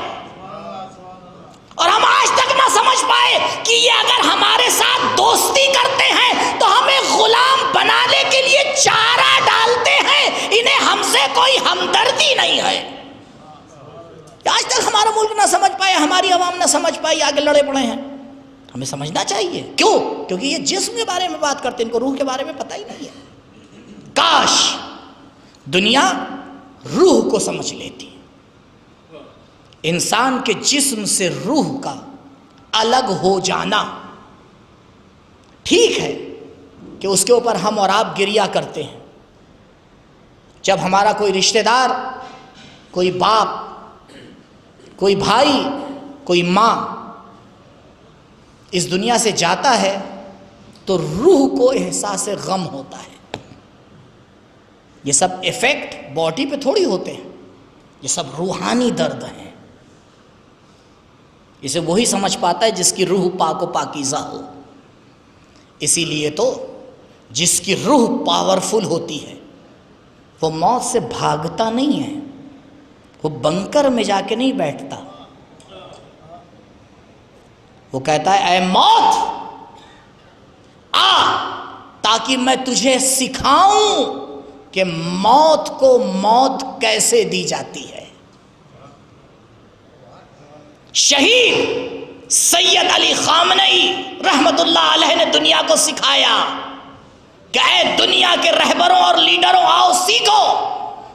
Speaker 5: اور ہم آج تک نہ سمجھ پائے کہ یہ اگر ہمارے ساتھ دوستی کرتے ہیں تو ہمیں غلام بنانے کے لیے چارہ ڈالتے ہیں. انہیں ہم سے کوئی ہمدردی نہیں ہے. آج تک ہمارا ملک نہ سمجھ پائے، ہماری عوام نہ سمجھ پائی، آگے لڑے پڑے ہیں. ہمیں سمجھنا چاہیے. کیوں؟ کیونکہ یہ جسم کے بارے میں بات کرتے ہیں، ان کو روح کے بارے میں پتہ ہی نہیں ہے. کاش دنیا روح کو سمجھ لیتی. انسان کے جسم سے روح کا الگ ہو جانا ٹھیک ہے کہ اس کے اوپر ہم اور آپ گریہ کرتے ہیں. جب ہمارا کوئی رشتہ دار، کوئی باپ، کوئی بھائی، کوئی ماں اس دنیا سے جاتا ہے تو روح کو احساس غم ہوتا ہے. یہ سب ایفیکٹ باڈی پہ تھوڑی ہوتے ہیں، یہ سب روحانی درد ہیں. اسے وہی سمجھ پاتا ہے جس کی روح پاک و پاکیزہ ہو. اسی لیے تو جس کی روح پاورفل ہوتی ہے وہ موت سے بھاگتا نہیں ہے، وہ بنکر میں جا کے نہیں بیٹھتا. وہ کہتا ہے اے موت آ تاکہ میں تجھے سکھاؤں کہ موت کو موت کیسے دی جاتی ہے. شہید سید علی خامنئی رحمت اللہ علیہ نے دنیا کو سکھایا کہ اے دنیا کے رہبروں اور لیڈروں، آؤ سیکھو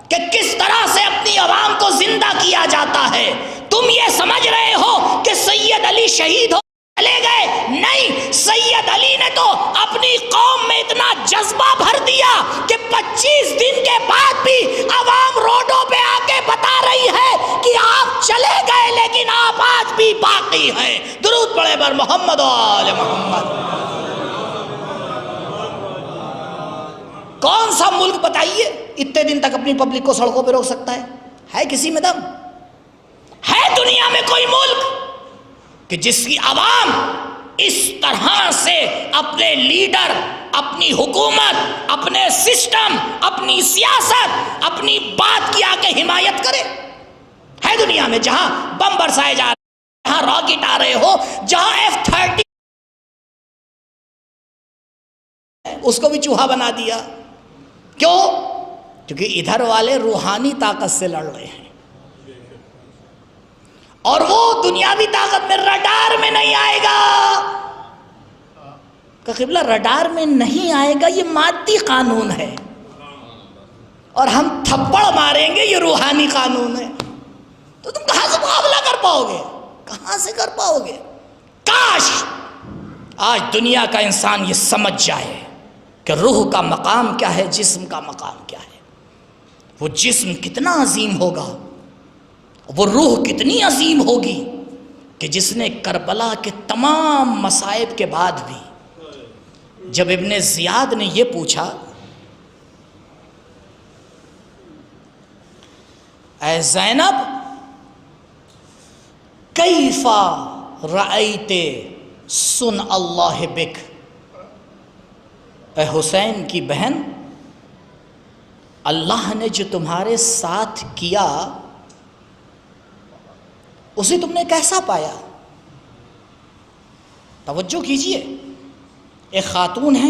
Speaker 5: کہ کس طرح سے اپنی عوام کو زندہ کیا جاتا ہے. تم یہ سمجھ رہے ہو کہ سید علی شہید ہو چلے گئے؟ نہیں، سید علی نے تو اپنی قوم میں اتنا جذبہ بھر دیا کہ 25 دن کے بعد بھی عوام روڈوں پہ آ کے بتا رہی ہے کہ آپ چلے گئے لیکن آپ آج بھی باقی ہیں. درود پڑھے بر محمد و آل محمد. کون سا ملک بتائیے اتنے دن تک اپنی پبلک کو سڑکوں پہ روک سکتا ہے کسی میں دم؟ ہے دنیا میں کوئی ملک کہ جس کی عوام اس طرح سے اپنے لیڈر، اپنی حکومت، اپنے سسٹم، اپنی سیاست، اپنی بات کی آ کے حمایت کرے؟ ہے دنیا میں جہاں بم برسائے جا رہے، جہاں راکٹ آ رہے ہو، جہاں F-30 اس کو بھی چوہا بنا دیا. کیوں؟ کیونکہ ادھر والے روحانی طاقت سے لڑ رہے ہیں اور وہ دنیاوی طاقت میں رڈار میں نہیں آئے گا. کہ قبلہ رڈار میں نہیں آئے گا یہ مادی قانون ہے، اور ہم تھپڑ ماریں گے یہ روحانی قانون ہے. تو تم کہاں سے مقابلہ کر پاؤ گے؟ کہاں سے کر پاؤ گے؟ کاش آج دنیا کا انسان یہ سمجھ جائے کہ روح کا مقام کیا ہے، جسم کا مقام کیا ہے. وہ جسم کتنا عظیم ہوگا، وہ روح کتنی عظیم ہوگی کہ جس نے کربلا کے تمام مصائب کے بعد بھی جب ابن زیاد نے یہ پوچھا اے زینب کیفا رأیت سن اللہ بک، اے حسین کی بہن اللہ نے جو تمہارے ساتھ کیا اسے تم نے کیسا پایا؟ توجہ کیجئے، ایک خاتون ہے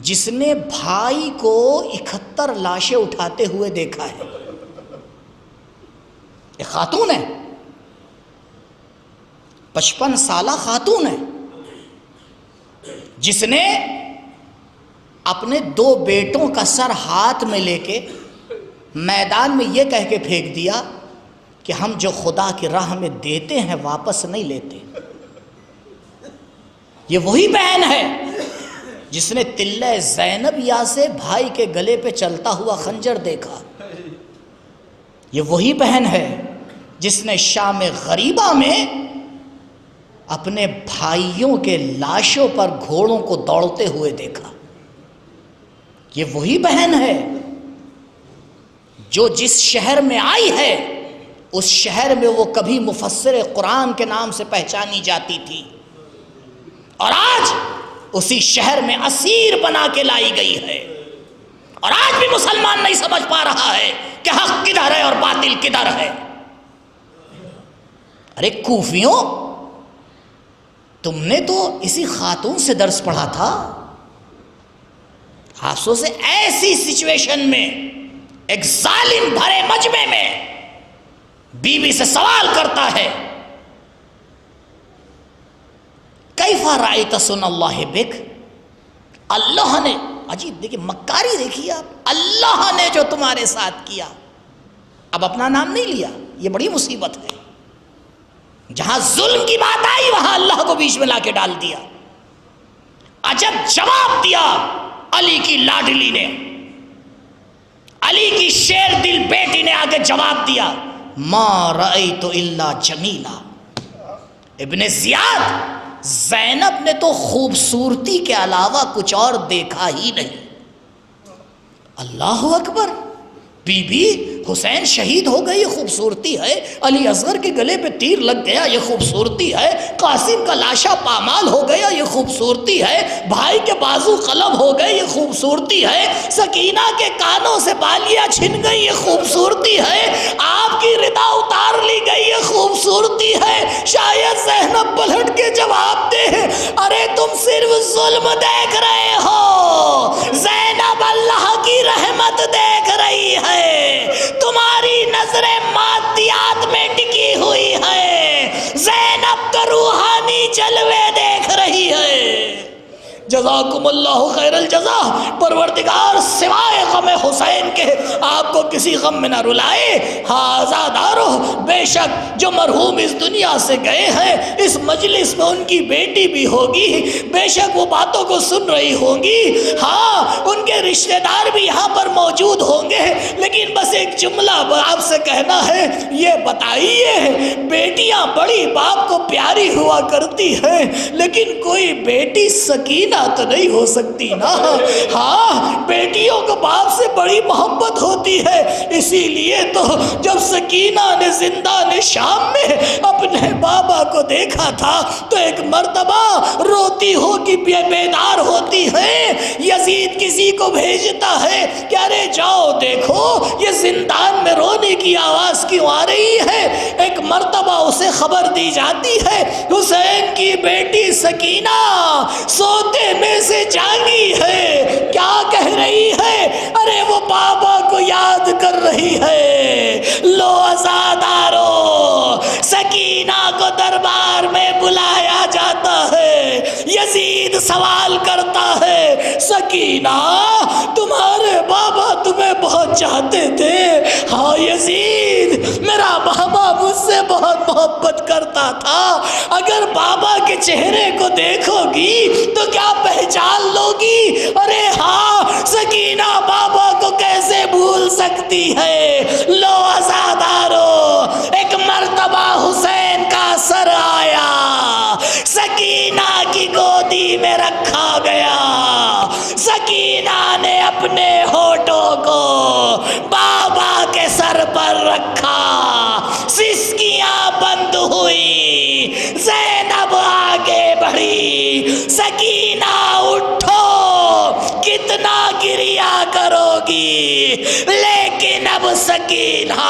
Speaker 5: جس نے بھائی کو 71 لاشیں اٹھاتے ہوئے دیکھا ہے. ایک خاتون ہے 55 سالہ خاتون ہے جس نے اپنے 2 بیٹوں کا سر ہاتھ میں لے کے میدان میں یہ کہہ کے پھینک دیا کہ ہم جو خدا کی راہ میں دیتے ہیں واپس نہیں لیتے۔ یہ وہی بہن ہے جس نے تلہ زینبیہ سے بھائی کے گلے پہ چلتا ہوا خنجر دیکھا۔ یہ وہی بہن ہے جس نے شام غریبہ میں اپنے بھائیوں کے لاشوں پر گھوڑوں کو دوڑتے ہوئے دیکھا۔ یہ وہی بہن ہے جو جس شہر میں آئی ہے اس شہر میں وہ کبھی مفسر قرآن کے نام سے پہچانی جاتی تھی، اور آج اسی شہر میں اسیر بنا کے لائی گئی ہے، اور آج بھی مسلمان نہیں سمجھ پا رہا ہے کہ حق کدھر ہے اور باطل کدھر ہے۔ ارے کوفیوں، تم نے تو اسی خاتون سے درس پڑھا تھا۔ افسوس ہے ایسی سچویشن میں ایک ظالم بھرے مجمع میں بیوی سے سوال کرتا ہے، کیف رأیت سن اللہ بک، اللہ نے، عجیب دیکھیں مکاری دیکھیے آپ، اللہ نے جو تمہارے ساتھ کیا۔ اب اپنا نام نہیں لیا، یہ بڑی مصیبت ہے۔ جہاں ظلم کی بات آئی وہاں اللہ کو بیچ میں لا کے ڈال دیا۔ عجب جواب دیا علی کی لاڈلی نے، علی کی شیر دل بیٹی نے آگے جواب دیا، ما رأیت الا جمیلا۔ ابن زیاد، زینب نے تو خوبصورتی کے علاوہ کچھ اور دیکھا ہی نہیں۔ اللہ اکبر، بی بی حسین شہید ہو گئے، یہ خوبصورتی ہے، علی اصغر کے گلے پہ تیر لگ گیا، یہ خوبصورتی ہے، قاسم کا لاشا پامال ہو گیا، یہ خوبصورتی ہے، بھائی کے بازو قلم ہو گئے، یہ خوبصورتی ہے، سکینہ کے کانوں سے بالیاں چھن گئی، یہ خوبصورتی ہے، آپ کی ردا اتار لی گئی، یہ خوبصورتی ہے۔ شاید زینب پلٹ کے جواب دے، ارے تم صرف ظلم دیکھ رہے ہو، زینب اللہ کی رحمت دیکھ رہی ہے، تمہاری نظریں مادیات میں ٹکی ہوئی ہے، زینب کا روحانی جلوے دیکھ رہی ہے۔ جزاکم اللہ خیر الجزا۔ پروردگار سوائے غم حسین کے آپ کو کسی غم میں نہ رلائے۔ ہاں آزادارو، بے شک جو مرحوم اس دنیا سے گئے ہیں، اس مجلس میں ان کی بیٹی بھی ہوگی، بے شک وہ باتوں کو سن رہی ہوں گی، ہاں ان کے رشتہ دار بھی یہاں پر موجود ہوں گے، لیکن بس ایک جملہ آپ سے کہنا ہے، یہ بتائیے بیٹیاں بڑی باپ کو پیاری ہوا کرتی ہیں، لیکن کوئی بیٹی سکینہ تو نہیں ہو سکتی نا۔ ہاں بیٹیوں کو باپ سے بڑی محبت ہوتی ہے، اسی لیے تو جب سکینہ نے زندان شام میں اپنے بابا کو دیکھا تھا تو ایک مرتبہ روتی ہو کہ بیدار ہوتی ہے، یزید کسی کو بھیجتا ہے کہ ارے جاؤ دیکھو یہ زندان میں رونے کی آواز کیوں آ رہی ہے۔ ایک مرتبہ اسے خبر دی جاتی ہے حسین کی بیٹی سکینہ سوتے میں سے جاگی ہے، کیا کہہ رہی ہے، ارے وہ بابا کو یاد کر رہی ہے۔ لو عزادارو، سکینہ کو دربار میں بلایا جاتا ہے، یزید سوال کرتا ہے، سکینہ تمہارے بابا تمہیں بہت چاہتے تھے۔ ہاں یزید، میرا بابا مجھ سے بہت محبت کرتا تھا، اگر بابا کے چہرے کو دیکھو گی تو کیا پہچان لو گی؟ ارے ہاں، سکینہ بابا کو کیسے بھول سکتی ہے۔ لو عزادارو، ایک مرتبہ حسین کا سر آیا، سکینہ کی گودی میں رکھا گیا، سکینہ نے اپنے ہونٹوں کو بابا کے سر پر رکھا، سسکیاں بند ہوئی، زینب آگے بڑھی، سکینہ اٹھو، کتنا گریا کرو گی، لیکن اب سکینہ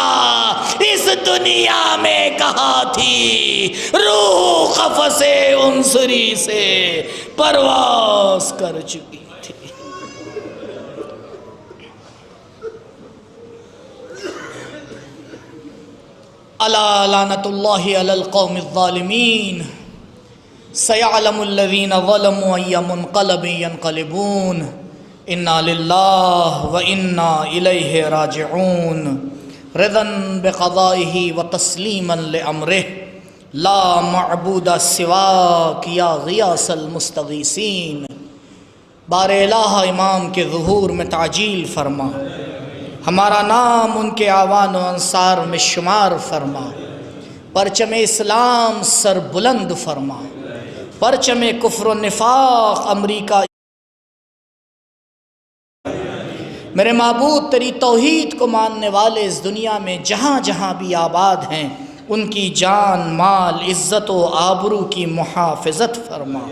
Speaker 5: اس دنیا میں کہاں تھی، روح قفس عنصری سے پرواز کر چکی تھی۔ الا لعنت اللہ علی القوم الظالمین۔ سَيَعْلَمُ الَّذِينَ ظَلَمُوا أَيَّ مُنْقَلَبٍ يَنْقَلِبُونَ اِنَّا لِلَّهِ وَإِنَّا إِلَيْهِ رَاجِعُونَ رِضًا بِقَضَائِهِ وَتَسْلِيمًا لِأَمْرِهِ لَا مَعْبُودَ سِوَاكَ يَا غِيَاثَ الْمُسْتَغِيثِينَ بار الہ امام کے ظہور میں تعجیل فرما، ہمارا نام ان کے اعوان و انصار میں شمار فرما، پرچم اسلام سر بلند فرما، پرچم کفر و نفاق امریکہ میرے معبود تیری توحید کو ماننے والے اس دنیا میں جہاں جہاں بھی آباد ہیں ان کی جان مال عزت و آبرو کی محافظت فرما،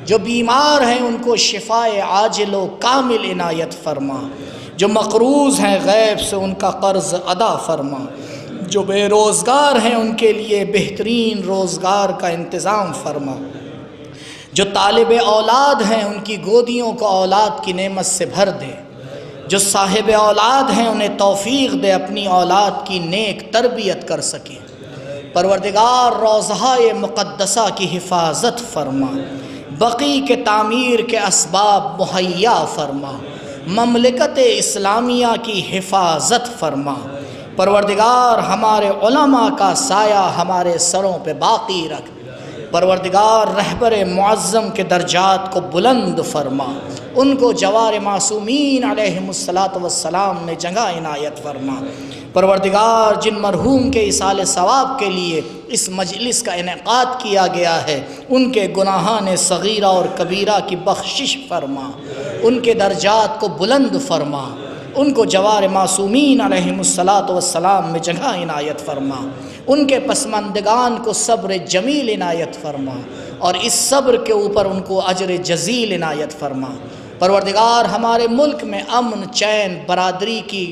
Speaker 5: جو بیمار ہیں ان کو شفائے عاجل و کامل عنایت فرما، جو مقروض ہیں غیب سے ان کا قرض ادا فرما، جو بے روزگار ہیں ان کے لیے بہترین روزگار کا انتظام فرما، جو طالب اولاد ہیں ان کی گودیوں کو اولاد کی نعمت سے بھر دے، جو صاحب اولاد ہیں انہیں توفیق دے اپنی اولاد کی نیک تربیت کر سکیں۔ پروردگار روضہ مقدسہ کی حفاظت فرما، بقی کے تعمیر کے اسباب مہیا فرما، مملکت اسلامیہ کی حفاظت فرما۔ پروردگار ہمارے علماء کا سایہ ہمارے سروں پہ باقی رکھ، پروردگار رہبر معظم کے درجات کو بلند فرما، ان کو جوار معصومین علیہم السلام میں جگہ عنایت فرما۔ پروردگار جن مرحوم کے ایصال ثواب کے لیے اس مجلس کا انعقاد کیا گیا ہے ان کے گناہان صغیرہ اور کبیرہ کی بخشش فرما، ان کے درجات کو بلند فرما، ان کو جوار معصومین علیہم السلام میں جگہ عنایت فرما، ان کے پسماندگان کو صبر جمیل عنایت فرما اور اس صبر کے اوپر ان کو اجر جزیل عنایت فرما۔ پروردگار ہمارے ملک میں امن چین برادری کی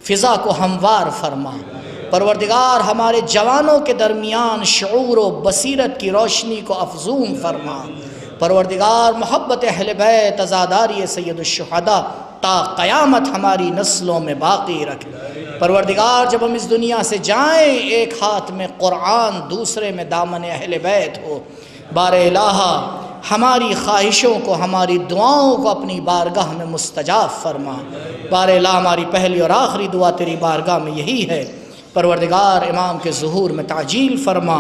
Speaker 5: فضا کو ہموار فرما، پروردگار ہمارے جوانوں کے درمیان شعور و بصیرت کی روشنی کو افزون فرما، پروردگار محبت اہل بیت عزاداری سید الشہداء تا قیامت ہماری نسلوں میں باقی رکھ۔ پروردگار جب ہم اس دنیا سے جائیں ایک ہاتھ میں قرآن دوسرے میں دامن اہل بیت ہو، بار الہ ہماری خواہشوں کو ہماری دعاؤں کو اپنی بارگاہ میں مستجاب فرما۔ بار الہ ہماری پہلی اور آخری دعا تیری بارگاہ میں یہی ہے، پروردگار امام کے ظہور میں تعجیل فرما،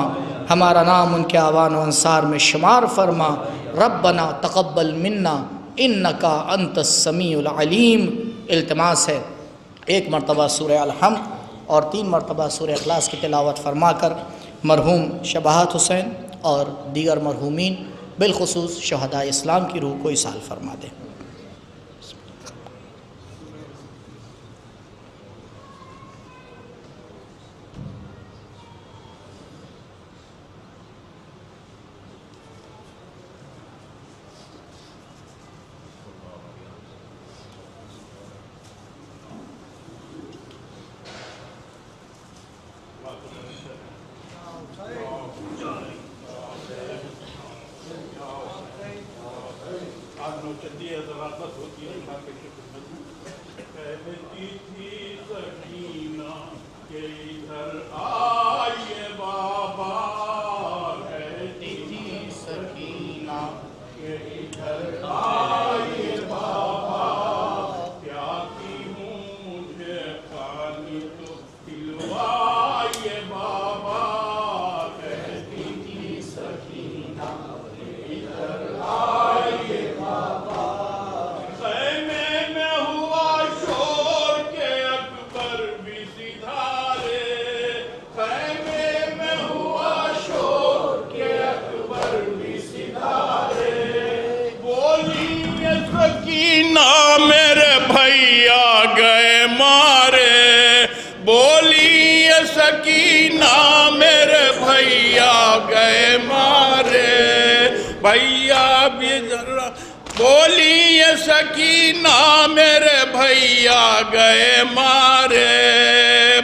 Speaker 5: ہمارا نام ان کے اعوان و انصار میں شمار فرما۔ ربنا تقبل منا انکا انت السمیع العلیم۔ التماس ہے ایک مرتبہ سورہ الحمد اور 3 مرتبہ سورہ اخلاص کی تلاوت فرما کر مرحوم شباہت حسین اور دیگر مرحومین بالخصوص شہداء اسلام کی روح کو ایصال فرما دیں۔
Speaker 3: سکینہ میرے بھیا گئے مارے، بھیا بھی ذرا بولی یہ سکینہ میرے بھیا گئے مارے،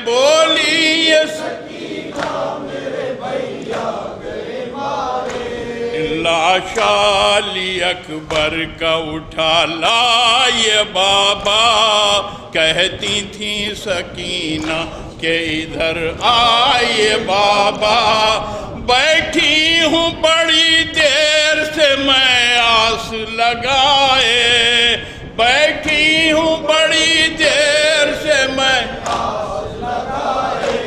Speaker 3: بولی یہ سکینہ میرے بھیا گئے مارے، لاش علی اکبر کا اٹھا لائے بابا، کہتی تھی سکینہ کہ ادھر آئے بابا، بیٹھی ہوں بڑی دیر سے میں آس لگائے، بیٹھی ہوں بڑی دیر سے میں آس لگائے،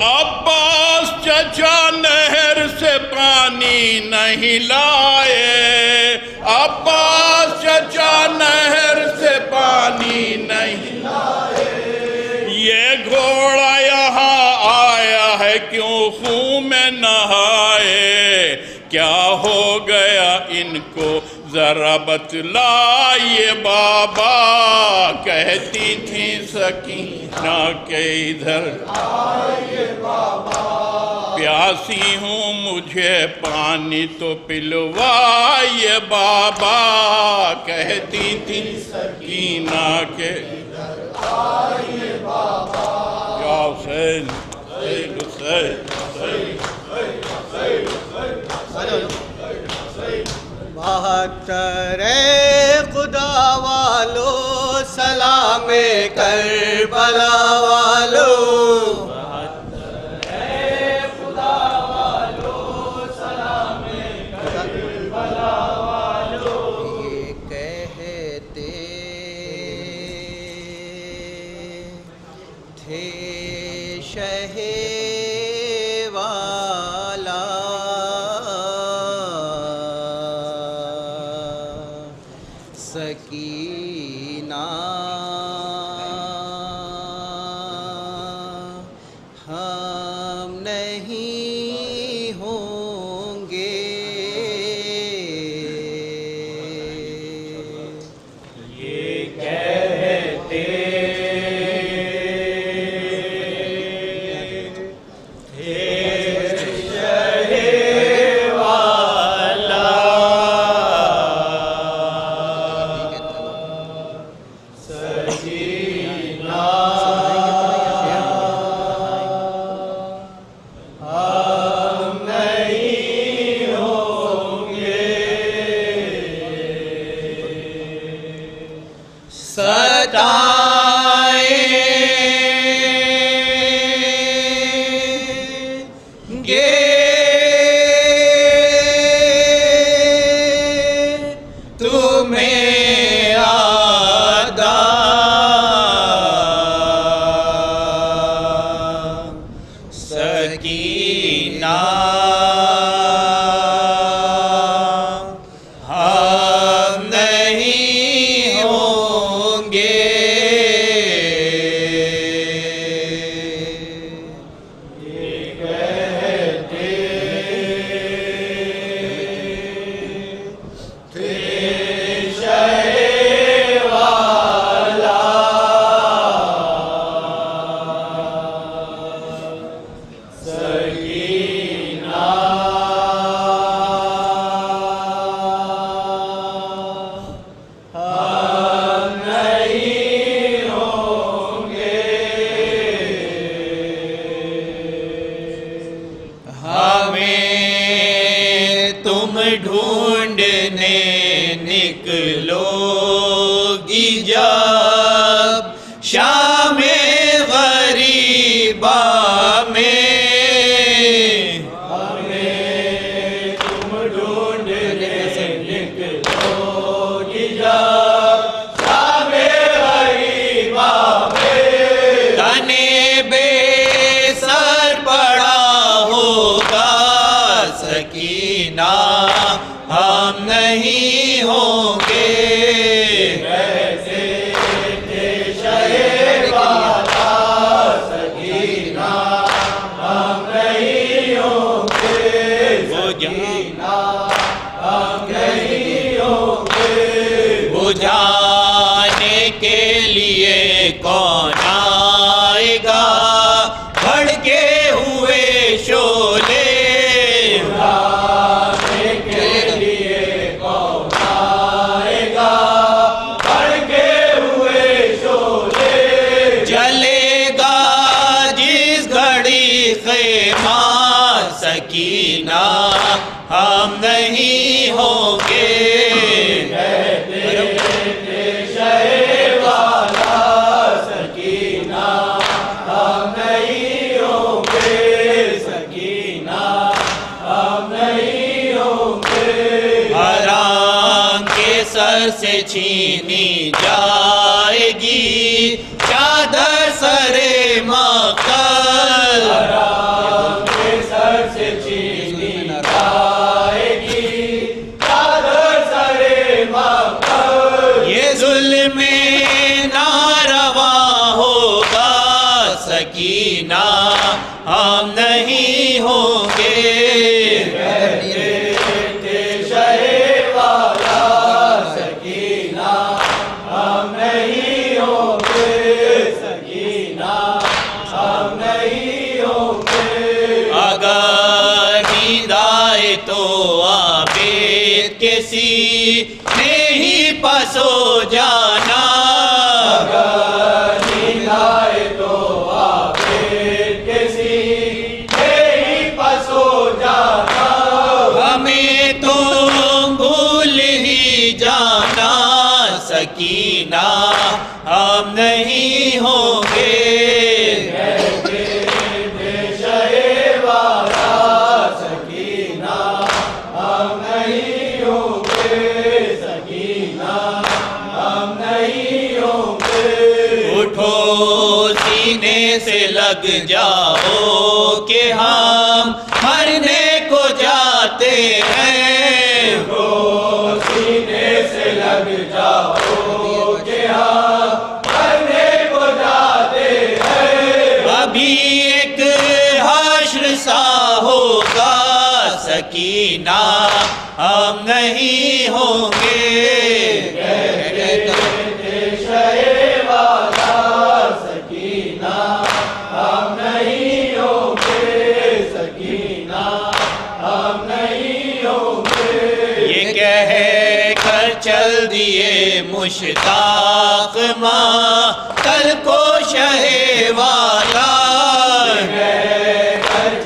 Speaker 3: عباس چچا نہر سے پانی نہیں لائے، عباس چچا نہر سے پانی نہیں لائے، یہ گھوڑا یہاں آیا ہے کیوں خون میں نہائے، کیا ہو گیا ان کو ذرا بتلائیے بابا، کہتی تھی سکینہ کہ ادھر آئیے بابا، پیاسی ہوں مجھے پانی تو پلوائیے بابا، کہتی تھی سکینہ کہ ادھر آئیے بابا، یا حسین حسین حسین
Speaker 6: بہتر خدا والو سلام کربلا والو، بہتر خدا والو سلام کربلا والو، یہ کہتے تھے شہ والا سکینہ ہم نہیں ہوں گے، یہ کہتے ڈھونڈنے نکلو گی جب شام غریبا میں، ہمیں تم ڈھونڈنے نکلو گی جب شام غریبا میں، تنے بے سر پڑا ہوگا سکینہ ہم نہیں ہوں گے، کیسے تھے شہ چینی جائے گی چادر سر مقتل، حرام کے سر سے چینی جائے گی چادر سر مقتل، یہ ظلم ناروا ہوگا سکینہ ہم نہیں ہوں گے، تو عابد کے سینے ہی پسو جانا، اگر نیند آئے تو عابد کے سینے ہی پسو جانا، ہمیں تو بھول ہی جانا سکینہ ہم نہیں ہوں گے، سینے سے لگ جاؤ کہ ہم مرنے کو جاتے ہیں، سینے سے لگ جاؤ کہ ہم مرنے کو جاتے ہیں، ابھی ایک حشر سا ہوگا سکینہ ہم نہیں ہوں گے، چل دیے مشتاق ماں کل کو شہ والا،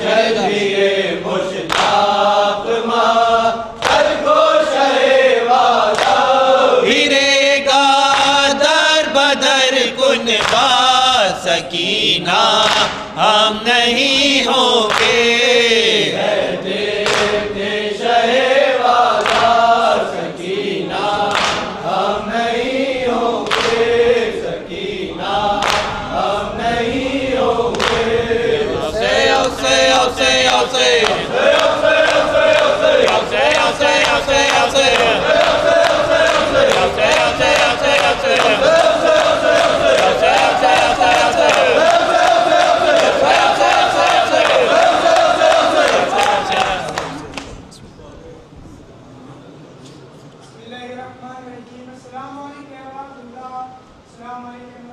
Speaker 6: چل دیے مشتاق ماں کل کو شہ والا، پھرے گا در بدر کن با سکینہ ہم نہیں ہوں گے،
Speaker 7: السلام علیکم ورحمۃ اللہ، السلام علیکم